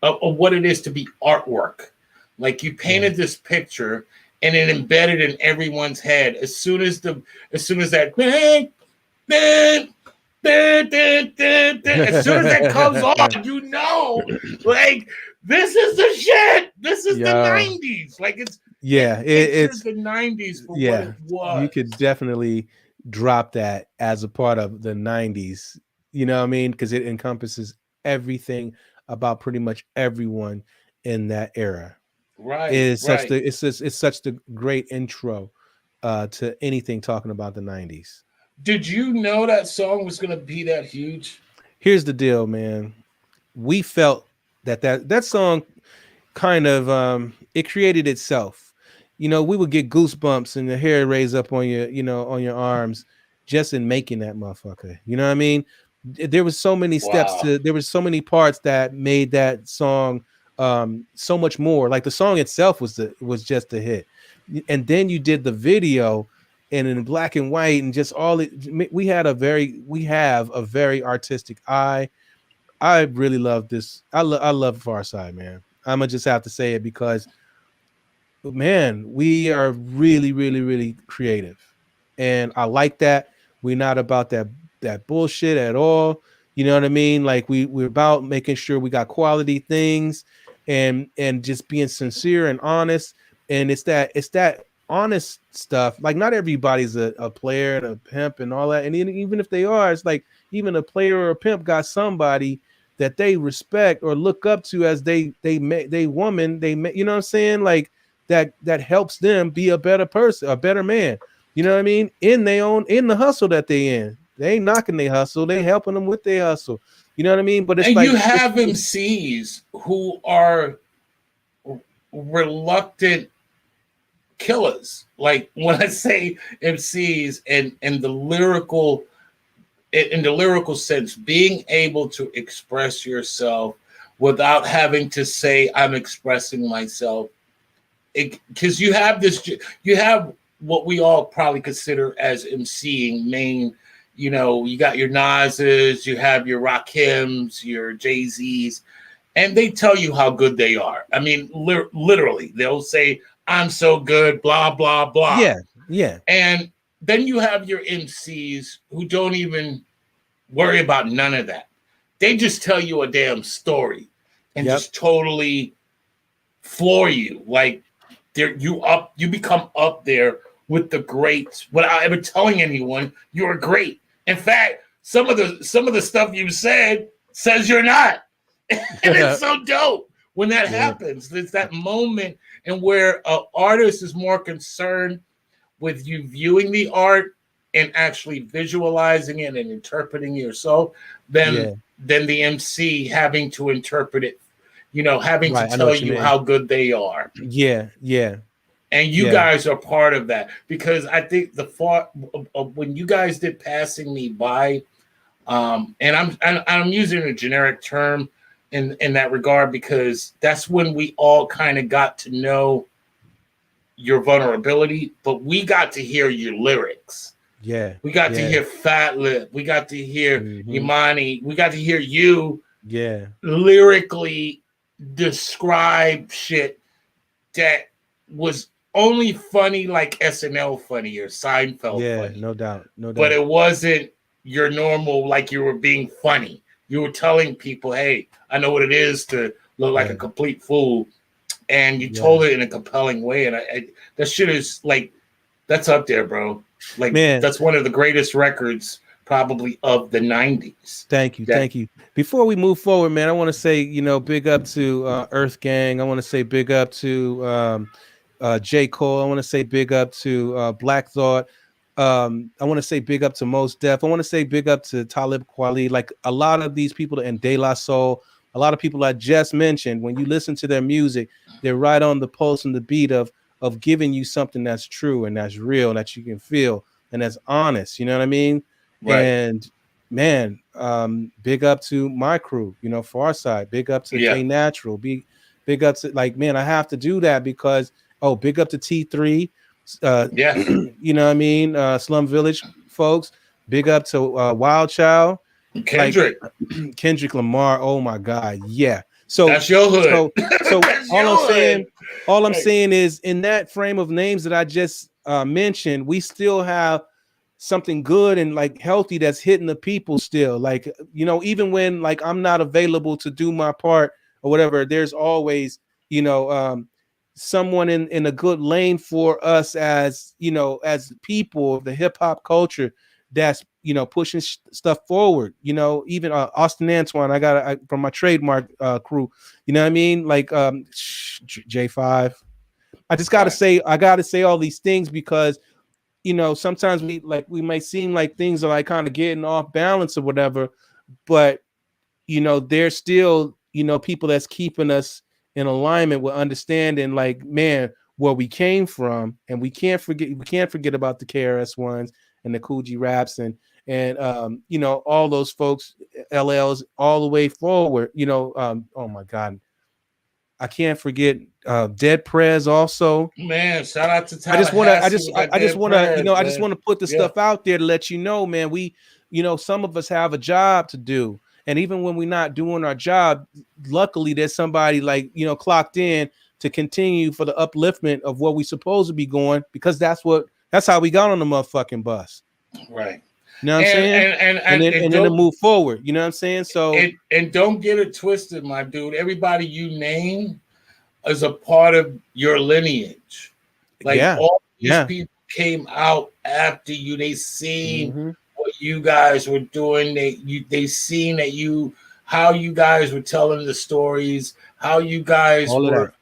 what it is to be artwork. Like you painted this picture and it embedded in everyone's head. As soon as that bang, bang, bang, bang, bang, bang, as soon as that comes on, like this is the shit. This is the Yeah. 90s. Like it It's pictures the 90s for what yeah. it was. You could definitely drop that as a part of the 90s. You know what I mean? Because it encompasses everything about pretty much everyone in that era. It Right, is right. it's such the great intro to anything talking about the 90s. Did you know that song was gonna be that huge? Here's the deal, man. We felt that song kind of it created itself. You know, we would get goosebumps and the hair raise up on your, you know, on your arms just in making that motherfucker. You know what I mean? There was so many steps Wow. there was so many parts that made that song so much more. Like the song itself was just a hit. And then you did the video and in black and white and just all it we have a very artistic eye. I really love this. I love Pharcyde, man. I'm gonna just have to say it because, man, we are really, really, really creative, and I like that. We're not about that bullshit at all. You know what I mean? Like we're about making sure we got quality things, and just being sincere and honest. And it's that honest stuff. Like not everybody's a player and a pimp and all that. And even if they are, it's like even a player or a pimp got somebody that they respect or look up to as you know what I'm saying? Like that helps them be a better person, a better man. You know what I mean? In the hustle that they in. They ain't knocking their hustle, they helping them with their hustle. You know what I mean? But it's And like you have MCs who are reluctant killers. Like when I say MCs and in the lyrical sense, being able to express yourself without having to say I'm expressing myself, because you have what we all probably consider as MCing main. You know, you got your Nas's, you have your Rakims, your Jay-Z's, and they tell you how good they are. I mean, literally, they'll say, I'm so good, blah, blah, blah. yeah. And then you have your MCs who don't even worry about none of that. They just tell you a damn story and just totally floor you. Like you become up there with the greats without ever telling anyone you're great. In fact, some of the stuff you says you're not. And it's so dope when that happens. There's that moment and where an artist is more concerned with you viewing the art and actually visualizing it and interpreting yourself than the MC having to interpret it, having to tell you how good they are. Yeah. And you guys are part of that, because I think when you guys did Passing Me By, and I'm using a generic term in that regard, because that's when we all kind of got to know your vulnerability, but we got to hear your lyrics. We got to hear Fat Lip. We got to hear Imani. We got to hear you lyrically describe shit that was only funny like SNL funny or Seinfeld funny. No doubt. But it wasn't your normal, like you were being funny. You were telling people, hey, I know what it is to look like a complete fool. And you told it in a compelling way. And that shit is like, that's up there, bro. Like, man, that's one of the greatest records probably of the 90s. Thank you. Thank you. Before we move forward, man, I want to say, big up to Earth Gang. I want to say big up to J. Cole. I want to say big up to Black Thought. I want to say big up to Mos Def. I want to say big up to Talib Kweli. Like a lot of these people, and De La Soul, a lot of people I just mentioned, when you listen to their music, they're right on the pulse and the beat of giving you something that's true and that's real, that you can feel and that's honest. You know what I mean? Right. And man, big up to my crew, Pharcyde, big up to J Natural, big up to, like, man, I have to do that because big up to T3, you know what I mean, Slum Village folks, big up to Wild Child, Kendrick, like, Kendrick Lamar, oh my God, yeah. So that's your hood. So all I'm saying is, in that frame of names that I just mentioned, we still have something good and like healthy that's hitting the people still. Like, even when like I'm not available to do my part or whatever, there's always, someone in a good lane for us as, as people of the hip hop culture that's, pushing stuff forward. Even Austin Antoine, I got from my trademark crew, you know what I mean? Like J5. I just got to say, all these things because, sometimes we might seem like things are like kind of getting off balance or whatever, but there's still, people that's keeping us in alignment with understanding, like, man, where we came from, and we can't forget about the KRS Ones and the Cool G Raps and all those folks, LLs, all the way forward. Oh my God, I can't forget Dead Prez also. Man, shout out to I just want to put the stuff out there to let you know, man, we, some of us have a job to do. And even when we're not doing our job, luckily there's somebody like, clocked in to continue for the upliftment of what we supposed to be going, because that's how we got on the motherfucking bus. Right. You know what I'm saying? And then to move forward. You know what I'm saying? So and don't get it twisted, my dude. Everybody you name is a part of your lineage. Like all these people came out after you. They seen what you guys were doing. They seen that how you guys were telling the stories, how you guys were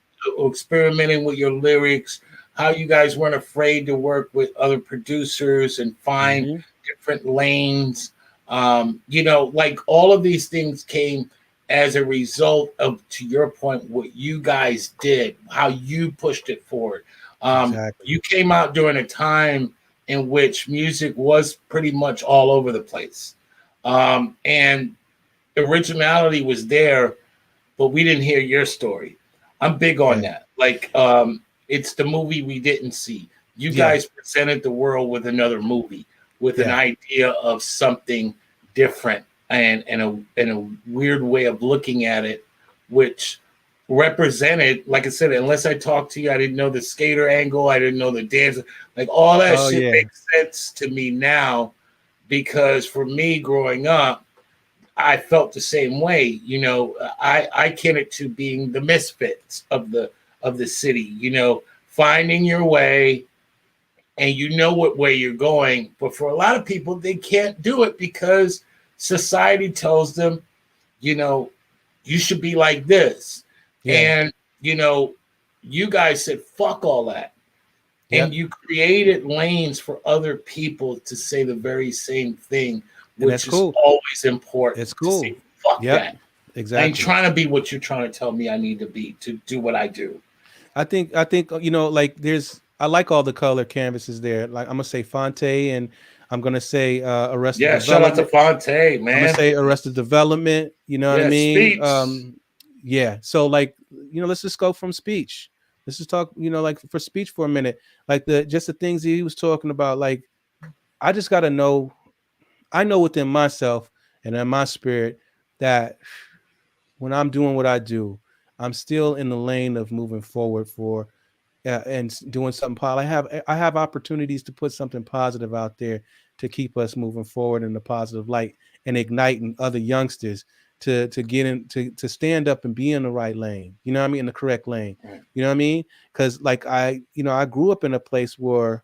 experimenting with your lyrics, how you guys weren't afraid to work with other producers and find different lanes. Like all of these things came as a result of, to your point, what you guys did, how you pushed it forward. You came out during a time in which music was pretty much all over the place. And originality was there, but we didn't hear your story. I'm big on that. Like, it's the movie we didn't see. You guys presented the world with another movie, with an idea of something different and a weird way of looking at it, which represented, like I said, unless I talked to you, I didn't know the skater angle, I didn't know the dance, like all that shit makes sense to me now, because for me growing up, I felt the same way. I akin it to being the misfits of the city, finding your way, and what way you're going. But for a lot of people, they can't do it because society tells them, you should be like this. And, you guys said, fuck all that. And you created lanes for other people to say the very same thing, which is always important. It's cool. To say, fuck that. Exactly. I ain't trying to be what you're trying to tell me I need to be to do what I do. I think, like I like all the color canvases there. Like I'm gonna say Fonte, and I'm gonna say Arrested Development. Shout out to Fonte, man. I'm gonna say Arrested Development. You know what I mean? Speech. So like, let's just go from Speech. Let's just talk, like for Speech for a minute. Like the things he was talking about. Like, I just gotta know. I know within myself and in my spirit that when I'm doing what I do, I'm still in the lane of moving forward and doing something positive. I have opportunities to put something positive out there to keep us moving forward in the positive light and igniting other youngsters to get in, to stand up and be in the right lane. You know what I mean? In the correct lane. You know what I mean? Because like I grew up in a place where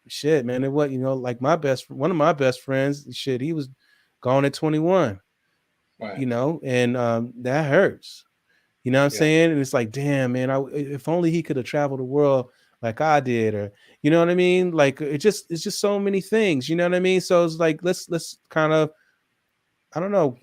shit, man. It was, like one of my best friends, shit, he was gone at 21, Right. and that hurts. You know what I'm saying? And it's like, damn, man, if only he could have traveled the world like I did, or you know what I mean? Like it's just so many things, you know what I mean? So it's like let's kind of, I don't know.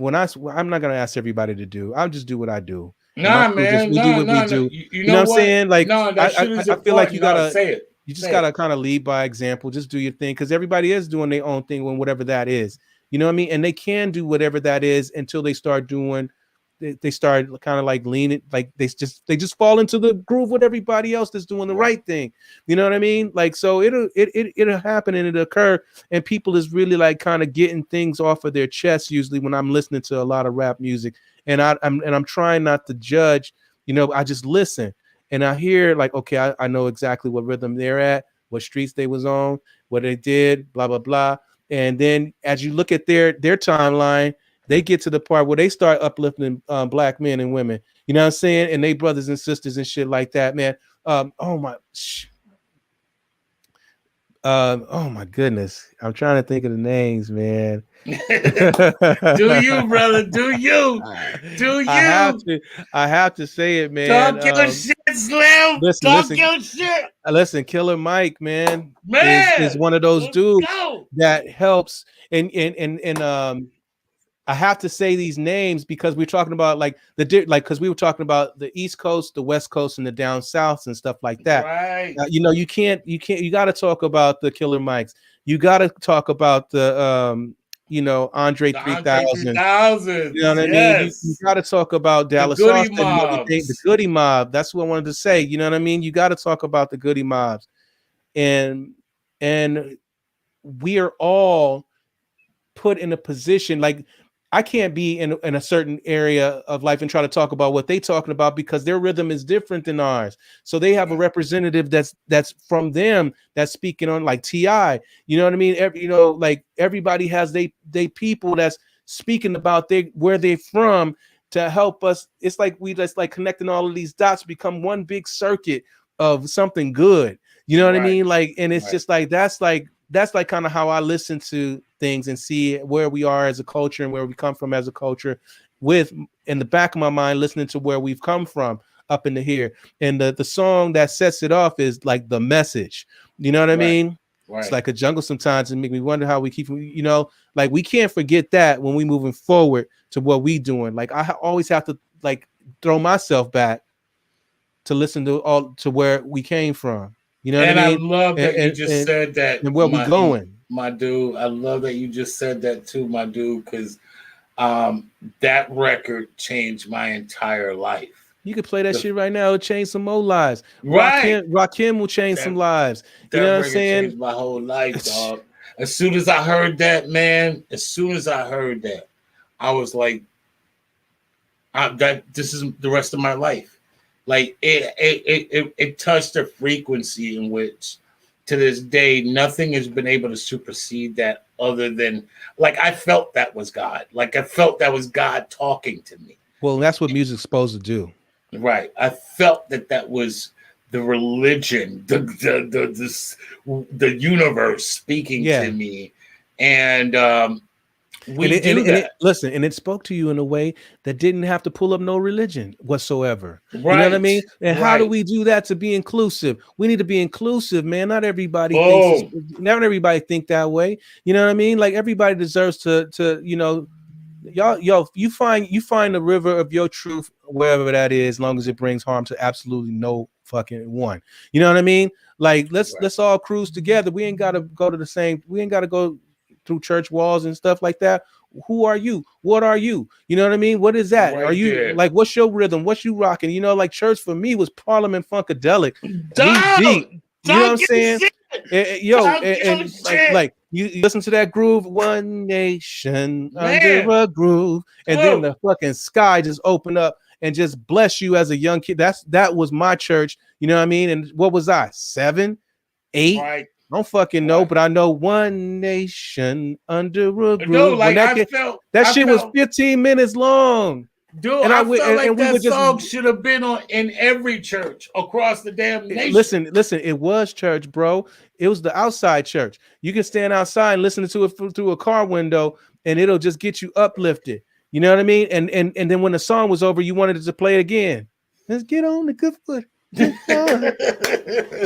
I'm not gonna ask everybody to do. I'll just do what I do. Nah, man. We do what we do. You know what I'm saying? Like, no, that shit is I feel like you gotta say it. You just gotta kind of lead by example. Just do your thing, because everybody is doing their own thing when whatever that is. You know what I mean? And they can do whatever that is until they start doing. They start kind of like leaning, like they just fall into the groove with everybody else that's doing the right thing. You know what I mean? Like, so it'll happen and it'll occur, and people is really like kind of getting things off of their chest usually when I'm listening to a lot of rap music, and I'm trying not to judge. I just listen and I hear like, okay, I know exactly what rhythm they're at, what streets they was on, what they did, blah blah blah. And then as you look at their timeline, they get to the part where they start uplifting black men and women, you know what I'm saying? And they brothers and sisters and shit like that, man. Oh my goodness. I'm trying to think of the names, man. Do you, brother? Do you? Do you? I have to say it, man. Talk your shit, Slim. Talk your shit. Listen, Killer Mike, man, is one of those dudes that helps. And I have to say these names because we're talking about because we were talking about the East Coast, the West Coast, and the down south and stuff like that. Right. You got to talk about the Killer Mikes. You got to talk about the Andre 3000. You know what I mean? You got to talk about Dallas Austin, the Goody Mob. That's what I wanted to say. You know what I mean? You got to talk about the Goody Mobs, and we are all put in a position like. I can't be in a certain area of life and try to talk about what they talking about because their rhythm is different than ours. So they have a representative that's from them that's speaking on like T.I. You know what I mean? Like everybody has they people that's speaking about where they're from to help us. It's like we just like connecting all of these dots, become one big circuit of something good. You know what I mean? Like, and it's just like that's like kind of how I listen to things and see where we are as a culture and where we come from as a culture, with in the back of my mind listening to where we've come from up into here. And the song that sets it off is like The Message. You know what I mean? Right. It's like a jungle sometimes, and make me wonder how we keep, like we can't forget that when we moving forward to what we doing. Like I always have to like throw myself back to listen to where we came from. You know what I mean? I love that you just said that. And where we going. My dude, I love that you just said that too, my dude, because that record changed my entire life. You could play that shit right now, it'll change some more lives. Right. Rakim will change some lives. You know what I'm saying? Changed my whole life, dog. As soon as I heard that, man, I was like, this is the rest of my life. Like it touched a frequency in which, to this day, nothing has been able to supersede that, other than like I felt that was God. Like I felt that was God talking to me. Well, that's what music's supposed to do. Right. I felt that was the religion, the universe speaking to me, and listen, and it spoke to you in a way that didn't have to pull up no religion whatsoever. Right. You know what I mean? And how do we do that to be inclusive? We need to be inclusive, man. Not everybody think that way. You know what I mean? Like everybody deserves to you find the river of your truth wherever that is, as long as it brings harm to absolutely no fucking one. You know what I mean? Like let's all cruise together. We ain't gotta go to the same, we ain't gotta go through church walls and stuff like that. Who are you? What are you? You know what I mean? What is that? Are you like, what's your rhythm? What you rocking? You know, like church for me was Parliament Funkadelic. Deep. You know what I'm saying? Like you listen to that groove, one nation under a groove, and then the fucking sky just opened up and just bless you as a young kid. That was my church. You know what I mean? And what was I? 7, 8? Right. I don't fucking know, but I know one nation under a groove. No, like that shit was 15 minutes long. Dude, And I felt like and we that would just song should have been on in every church across the damn nation. listen. It was church, bro. It was the outside church. You can stand outside and listen to it through a car window, and it'll just get you uplifted. You know what I mean? And then when the song was over, you wanted it to play again. Let's get on the good foot.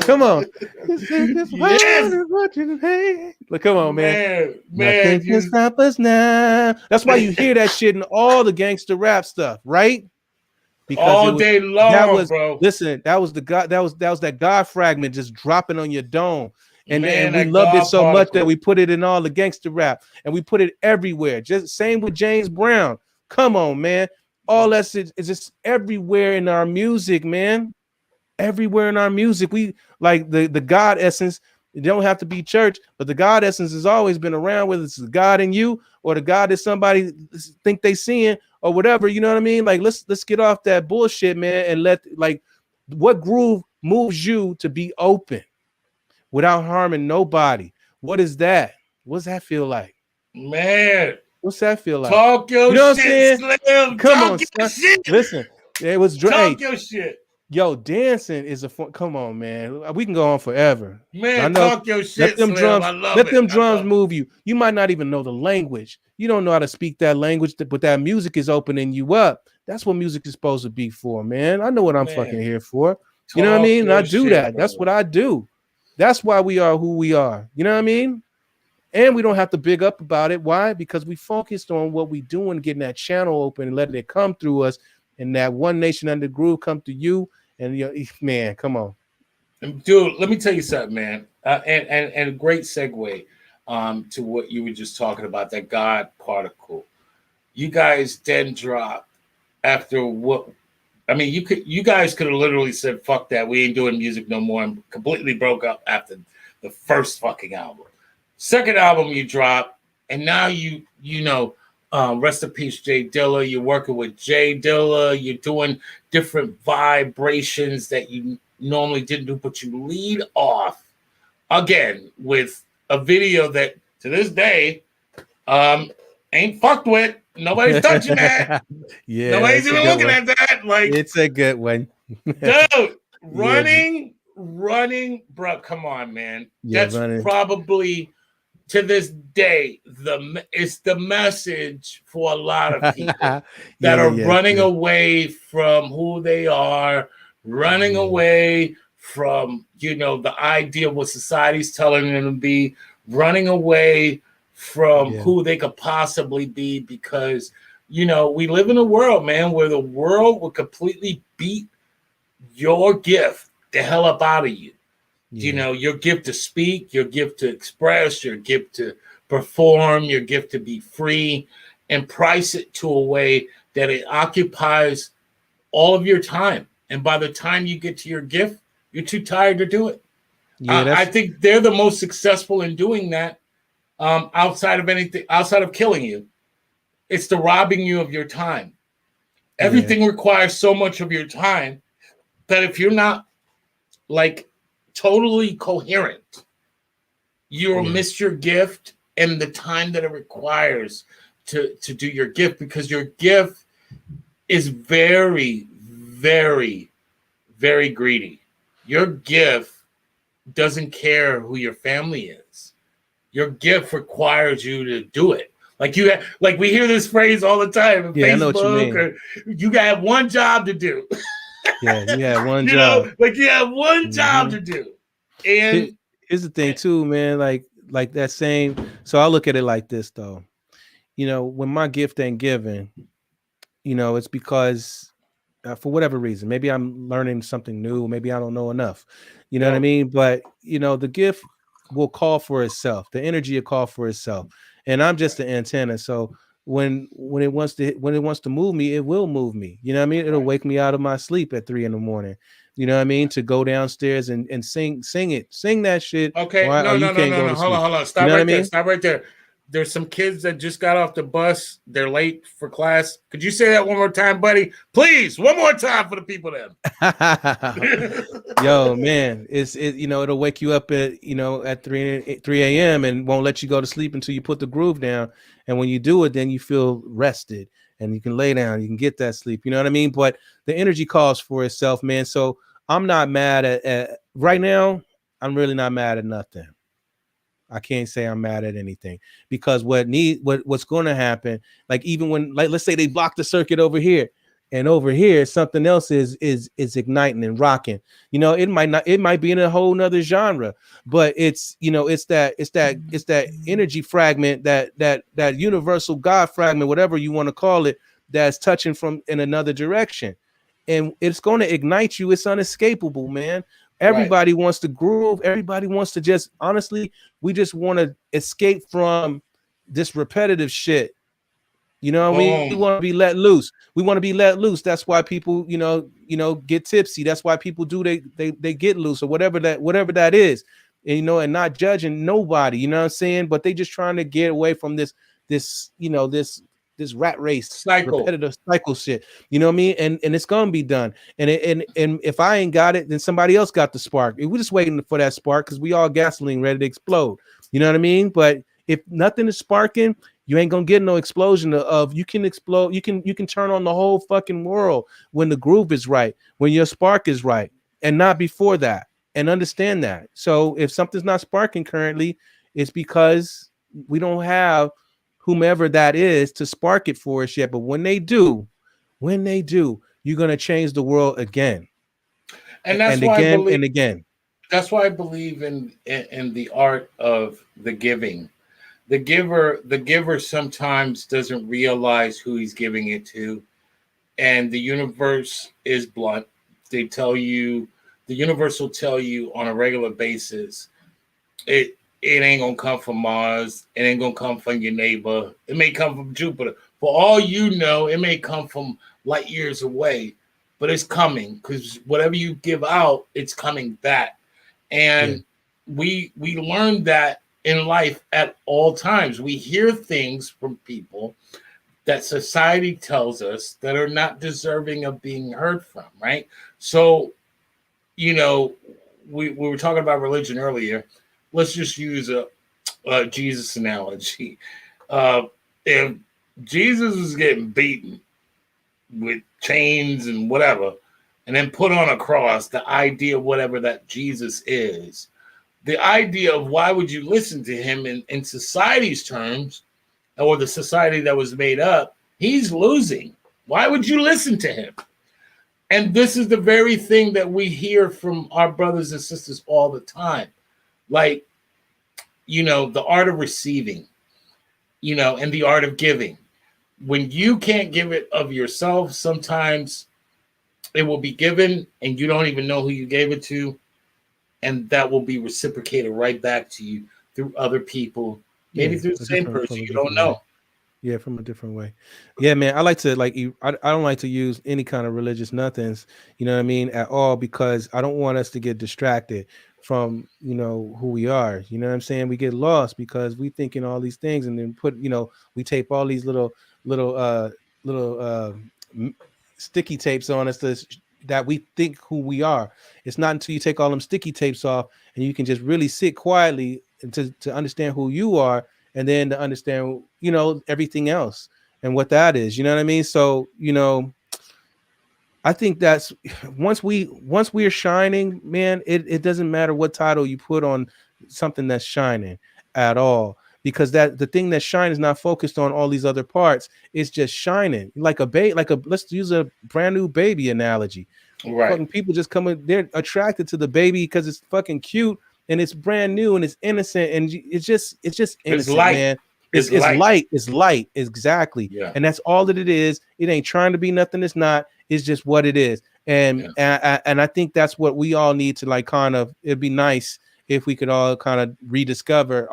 Come on. Yes. Look, come on, man. Nothing you, can stop us now. That's why you hear that shit in all the gangster rap stuff, right? Because all day long, bro. Listen, that was the God, that was that God fragment just dropping on your dome. And we that loved it God so much particle. that we put it in all the gangster rap, and we put it everywhere. Just same with James Brown. Come on, man. All that's is just everywhere in our music, man. Everywhere in our music. We like the God essence. It don't have to be church, but the God essence has always been around, whether it's the God in you or the God that somebody think they seeing or whatever. You know what I mean? Like, let's get off that bullshit, man, and let, like, what groove moves you to be open without harming nobody? What is that? What's that feel like? Man, what's that feel like? Talk your you know shit, Slim. Come on, your shit. Listen, it was Talk your shit. Yo, dancing is a fun. Come on, man. We can go on forever. Man, I know, talk your shit, Slim. Drums, I love let it. them drums move you. You might not even know the language. You don't know how to speak that language, but that music is opening you up. That's what music is supposed to be for, man. I know what I'm fucking here for. You know what I mean? And I do that. Brother. That's what I do. That's why we are who we are. You know what I mean? And we don't have to big up about it. Why? Because we focused on what we doing, getting that channel open and letting it come through us, and that one nation under groove come to you. And man, come on, dude. Let me tell you something, man. And a great segue to what you were just talking about, that God particle. You guys then dropped after what? I mean, you guys could have literally said, "Fuck that, we ain't doing music no more," and completely broke up after the first fucking album. Second album you dropped, and now you know. Rest in peace, Jay Dilla. You're working with Jay Dilla. You're doing different vibrations that you normally didn't do, but you lead off again with a video that to this day ain't fucked with. Nobody's touching that. Yeah, nobody's even looking at that. Like, it's a good one. Dude, running, bro. Come on, man. Yeah, that's running. Probably to this day, it's the message for a lot of people that are running away from who they are, running away from, the idea of what society's telling them to be, running away from who they could possibly be, because, we live in a world, man, where the world will completely beat your gift the hell up out of you. Your gift to speak, your gift to express, your gift to perform, your gift to be free, and price it to a way that it occupies all of your time. And by the time you get to your gift, you're too tired to do it. I think they're the most successful in doing that. Outside of anything, outside of killing you, it's the robbing you of your time. Everything requires so much of your time that if you're not totally coherent, you'll miss your gift and the time that it requires to do your gift, because your gift is very, very, very greedy. Your gift doesn't care who your family is. Your gift requires you to do it. We hear this phrase all the time in Facebook, I know what you mean. Or you got one job to do. Yeah, you had one job. You have one job to do. And here's the thing too, man. Like that same. So I look at it like this though. When my gift ain't given, it's because for whatever reason, maybe I'm learning something new. Maybe I don't know enough. You know what I mean? But the gift will call for itself. The energy will call for itself, and I'm just the antenna. So when it wants to move me, it will move me. You know what I mean? It'll wake me out of my sleep at 3 a.m. You know what I mean? To go downstairs and sing that shit. Okay, no. Hold on. Stop there. Stop right there. There's some kids that just got off the bus. They're late for class. Could you say that one more time, buddy? Please, one more time for the people then. Yo, man, it'll wake you up at 3 a.m. and won't let you go to sleep until you put the groove down. And when you do it, then you feel rested. and you can lay down, you can get that sleep, you know what I mean? But the energy calls for itself, man. So I'm not mad at right now. I'm really not mad at nothing. I can't say I'm mad at anything, because what's going to happen, like even when, like, let's say they block the circuit over here, and over here something else is igniting and rocking. You know, it might be in a whole nother genre, but it's, you know, it's that energy fragment, that universal God fragment, whatever you want to call it, that's touching from in another direction, and it's going to ignite you. It's unescapable, man. Everybody wants to groove. Everybody wants to just, honestly, we just want to escape from this repetitive shit. You know, we want to be let loose. We want to be let loose. That's why people, you know, get tipsy. That's why people do they get loose, or whatever that is. And, you know, and not judging nobody, you know what I'm saying? But they just trying to get away from this, you know, this rat race cycle, repetitive cycle shit. You know what I mean? And it's gonna be done. And if I ain't got it, then somebody else got the spark. We're just waiting for that spark, because we all gasoline ready to explode. You know what I mean? But if nothing is sparking, you ain't gonna get no explosion of you can explode. You can turn on the whole fucking world when the groove is right, when your spark is right, and not before that. And understand that. So if something's not sparking currently, it's because we don't have whomever that is to spark it for us yet. But when they do, you're gonna change the world again. And that's and why again I believe, and again. That's why I believe in the art of the giving. The giver sometimes doesn't realize who he's giving it to, and the universe is blunt. They tell you, the universe will tell you on a regular basis, it ain't gonna come from Mars. It ain't gonna come from your neighbor. It may come from Jupiter. For all you know, it may come from light years away, but it's coming, because whatever you give out, it's coming back. And we learn that in life at all times. We hear things from people that society tells us that are not deserving of being heard from, right? So, you know, we were talking about religion earlier. Let's just use a Jesus analogy. If Jesus was getting beaten with chains and whatever, and then put on a cross, the idea of whatever that Jesus is, the idea of why would you listen to him in society's terms, or the society that was made up, he's losing. Why would you listen to him? And this is the very thing that we hear from our brothers and sisters all the time. Like, you know, the art of receiving, you know, and the art of giving. When you can't give it of yourself, sometimes it will be given and you don't even know who you gave it to. And that will be reciprocated right back to you through other people, maybe through the same person you don't know. Yeah, from a different way. Yeah, man. I like to I don't like to use any kind of religious nothings, you know what I mean, at all, because I don't want us to get distracted from, you know, who we are. You know what I'm saying? We get lost because we thinking all these things, and then we tape all these little sticky tapes on us that we think who we are. It's not until you take all them sticky tapes off and you can just really sit quietly to understand who you are, and then to understand, you know, everything else and what that is. You know what I mean? So, you know, I think that's once we're shining, man, it doesn't matter what title you put on something that's shining at all, because the thing that shines is not focused on all these other parts. It's just shining like let's use a brand new baby analogy. Right. Fucking people just they're attracted to the baby because it's fucking cute and it's brand new and it's innocent, and it's just innocent, it's light. Man. It's light. It's light. Exactly. Yeah. And that's all that it is. It ain't trying to be nothing. It's not. It's just what it is. And I think that's what we all need to, like, kind of, it'd be nice if we could all kind of rediscover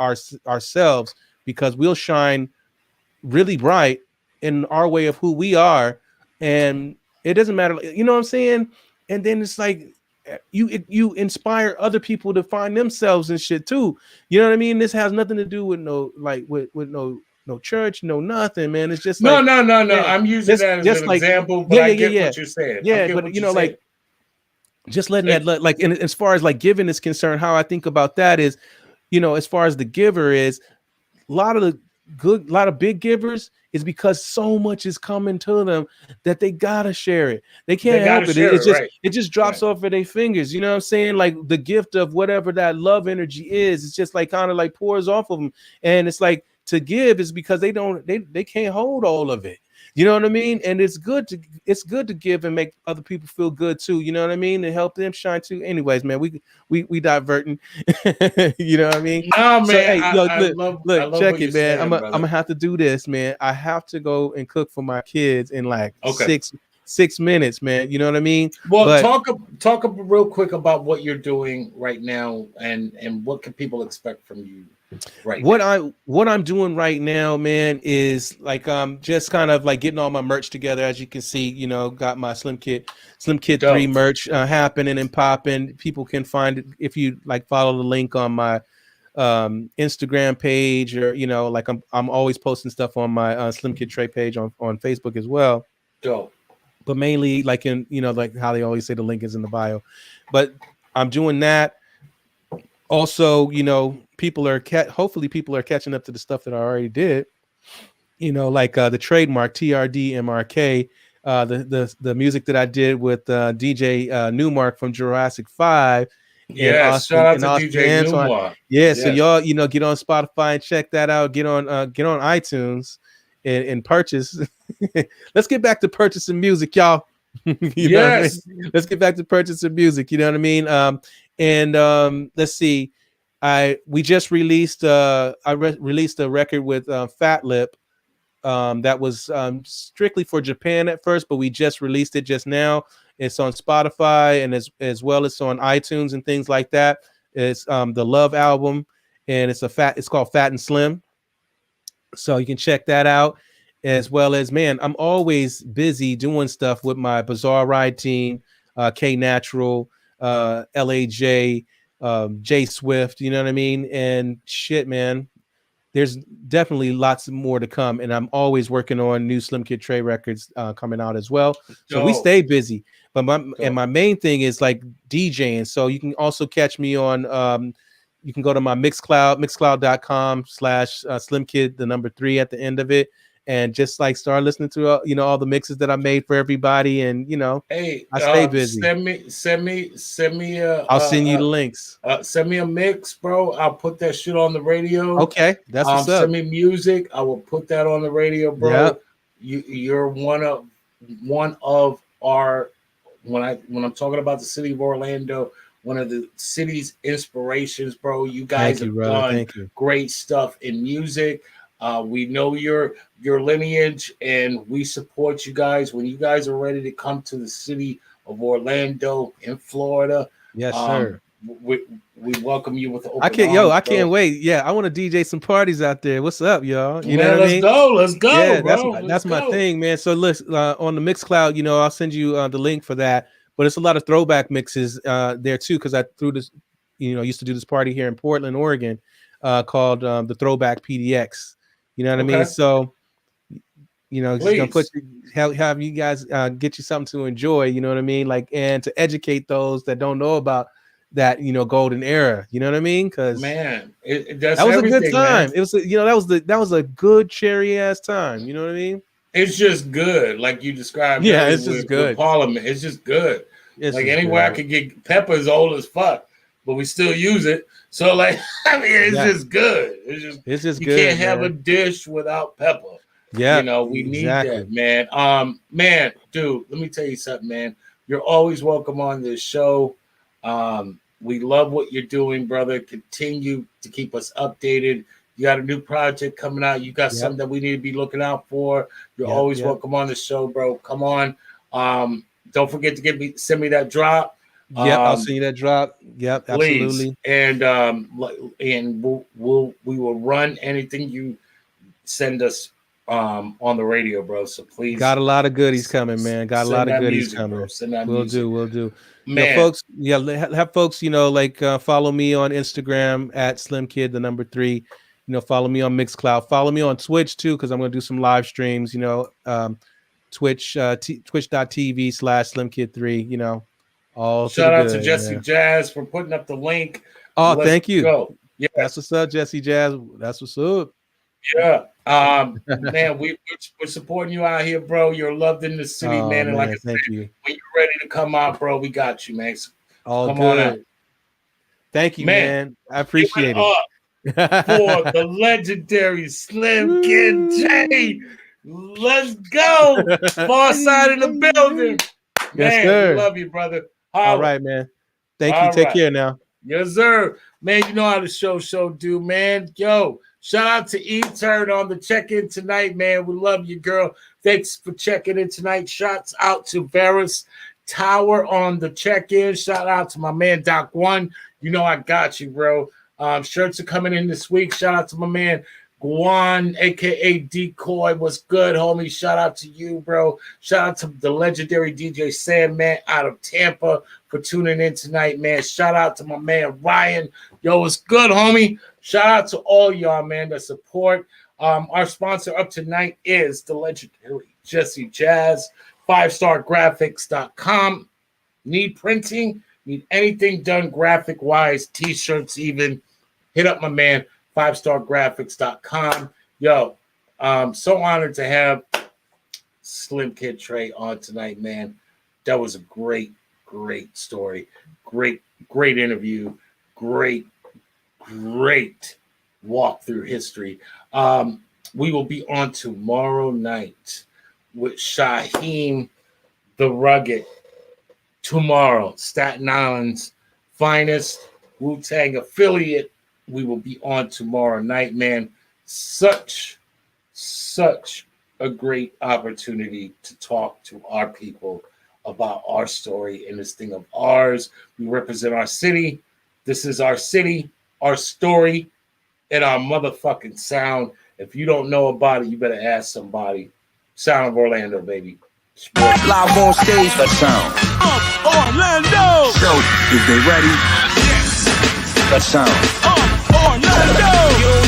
ourselves, because we'll shine really bright in our way of who we are. And it doesn't matter, you know what I'm saying? And then it's like, you inspire other people to find themselves and shit too. You know what I mean? This has nothing to do with no church, no nothing, man. It's just no. Man, I'm using that as an example, but I get what you're saying. Yeah, but you know, like, just letting that, like, and as far as like giving is concerned, how I think about that is, you know, as far as the giver is, a lot of good, a lot of big givers is because so much is coming to them that they gotta share it. They can't help it. It just drops off of their fingers. You know what I'm saying? Like the gift of whatever that love energy is, it's just like kind of like pours off of them. And it's like to give is because they can't hold all of it. You know what I mean? And it's good to give and make other people feel good too. You know what I mean? And help them shine too. Anyways, man, we diverting. You know what I mean? Nah, man. So, hey, I look, love check it, man. saying, I'm gonna have to do this, man. I have to go and cook for my kids in like okay. 6 minutes, man. You know what I mean? Well, but talk real quick about what you're doing right now and what can people expect from you. Right. What I'm doing right now, man, is like just kind of like getting all my merch together. As you can see, you know, got my SLIMKID3 merch happening and popping. People can find it if you like follow the link on my Instagram page, or you know, like I'm always posting stuff on my SLIMKID3 page on Facebook as well. Dope. But mainly like in, you know, like how they always say the link is in the bio. But I'm doing that. Also, you know, hopefully people are catching up to the stuff that I already did. You know, like the trademark TRDMRK, the music that I did with DJ Newmark from Jurassic 5. Yeah, shout out to DJ Newmark. Yeah, so y'all, you know, get on Spotify and check that out. Get on iTunes and purchase. Let's get back to purchasing music, y'all. Yes. I mean? Let's get back to purchasing music. You know what I mean? Let's see. We just released released a record with Fat Lip that was strictly for Japan at first, but we just released it just now. It's on Spotify and as well as on iTunes and things like that. It's the Love album, and it's called Fat and Slim. So you can check that out. As well as, man, I'm always busy doing stuff with my Bizarre Ride team, K Natural, LAJ, J Swift, you know what I mean? And shit, man, there's definitely lots more to come. And I'm always working on new SLIMKID3 records coming out as well. So we stay busy. But my main thing is like DJing. So you can also catch me on you can go to my mixcloud.com/SLIMKID3 at the end of it. And just like start listening to you know, all the mixes that I made for everybody, and you know, hey, I stay busy. Send me I'll send you the links. Send me a mix, bro. I'll put that shit on the radio. Okay, that's what's up. Send me music. I will put that on the radio, bro. Yep. You're one of our when I'm talking about the city of Orlando, one of the city's inspirations, bro. You guys have done great stuff in music. We know your lineage, and we support you guys. When you guys are ready to come to the city of Orlando in Florida, yes, sir. We welcome you with open arms, I can't wait. Yeah, I want to DJ some parties out there. What's up, y'all? You know what I mean? Let's go, yeah, bro. That's my thing, man. So listen, on the Mixcloud, you know, I'll send you the link for that. But it's a lot of throwback mixes there too, because I threw this, you know, used to do this party here in Portland, Oregon, called the Throwback PDX. You know what I mean? So, you know, just gonna have you guys get you something to enjoy. You know what I mean? Like, and to educate those that don't know about that, you know, golden era. You know what I mean? Because man, that was a good time. Man. It was, you know, that was a good cherry ass time. You know what I mean? It's just good, like you described. Yeah, it's just good. With Parliament, it's just good. It's like anywhere I could get pepper is old as fuck, but we still use it. So like, I mean, it's just good. It's just you good. You can't have a dish without pepper. Yeah, you know, we need that, man. Man, dude, let me tell you something, man. You're always welcome on this show. We love what you're doing, brother. Continue to keep us updated. You got a new project coming out. You got something that we need to be looking out for. You're always welcome on the show, bro. Come on. Don't forget to send me that drop. Yep, I'll send you that drop. Yep, absolutely. And we will run anything you send us on the radio, bro. So please. Got a lot of goodies coming, man. Got a lot of goodies coming. We'll do. Man, folks. Yeah, have folks, you know, like follow me on Instagram at SLIMKID3. You know, follow me on Mixcloud. Follow me on Twitch too, because I'm gonna do some live streams. You know, twitch.tv/SLIMKID3. You know, all shout out to Jesse Jazz for putting up the link. Oh, thank you. Go. Yeah, that's what's up, Jesse Jazz. That's what's up. Yeah. Man, we're supporting you out here, bro. You're loved in the city, Oh, man. And like I man, said, thank you. when you're ready to come out, bro, we got you, man. So All come on out. good. Thank you, Man, man. I give appreciate it up it. for the legendary Slim Kid J. Let's go. Pharcyde in the building. Yes, Man, we sir. love you, brother. All Holla. right, man. Thank you. All Take right. care now. Yes, sir. Man, you know how the show do, man. Yo, shout out to E-Turn on the check-in tonight, man. We love you, girl. Thanks for checking in tonight. Shouts out to Varus Tower on the check-in. Shout out to my man, Doc One. You know I got you, bro. Shirts are coming in this week. Shout out to my man, Guan, a.k.a. Decoy. What's good, homie? Shout out to you, bro. Shout out to the legendary DJ Sandman out of Tampa for tuning in tonight, man. Shout out to my man, Ryan. Yo, what's good, homie? Shout out to all y'all, man, that support. Our sponsor up tonight is the legendary Jesse Jazz, 5stargraphics.com. Need printing? Need anything done graphic-wise, T-shirts even? Hit up my man, 5stargraphics.com. Yo, so honored to have Slim Kid Trey on tonight, man. That was a great story. Great interview. Great walk through history. We will be on tomorrow night with Shaheem the Rugged. Tomorrow, Staten Island's finest Wu-Tang affiliate. We will be on tomorrow night, man. Such a great opportunity to talk to our people about our story and this thing of ours. We represent our city. This is our city, our story, and our motherfucking sound. If you don't know about it, you better ask somebody. Sound of Orlando, baby. Live on stage. Let's sound. Orlando. So, is they ready? Yes. Let's sound. Orlando.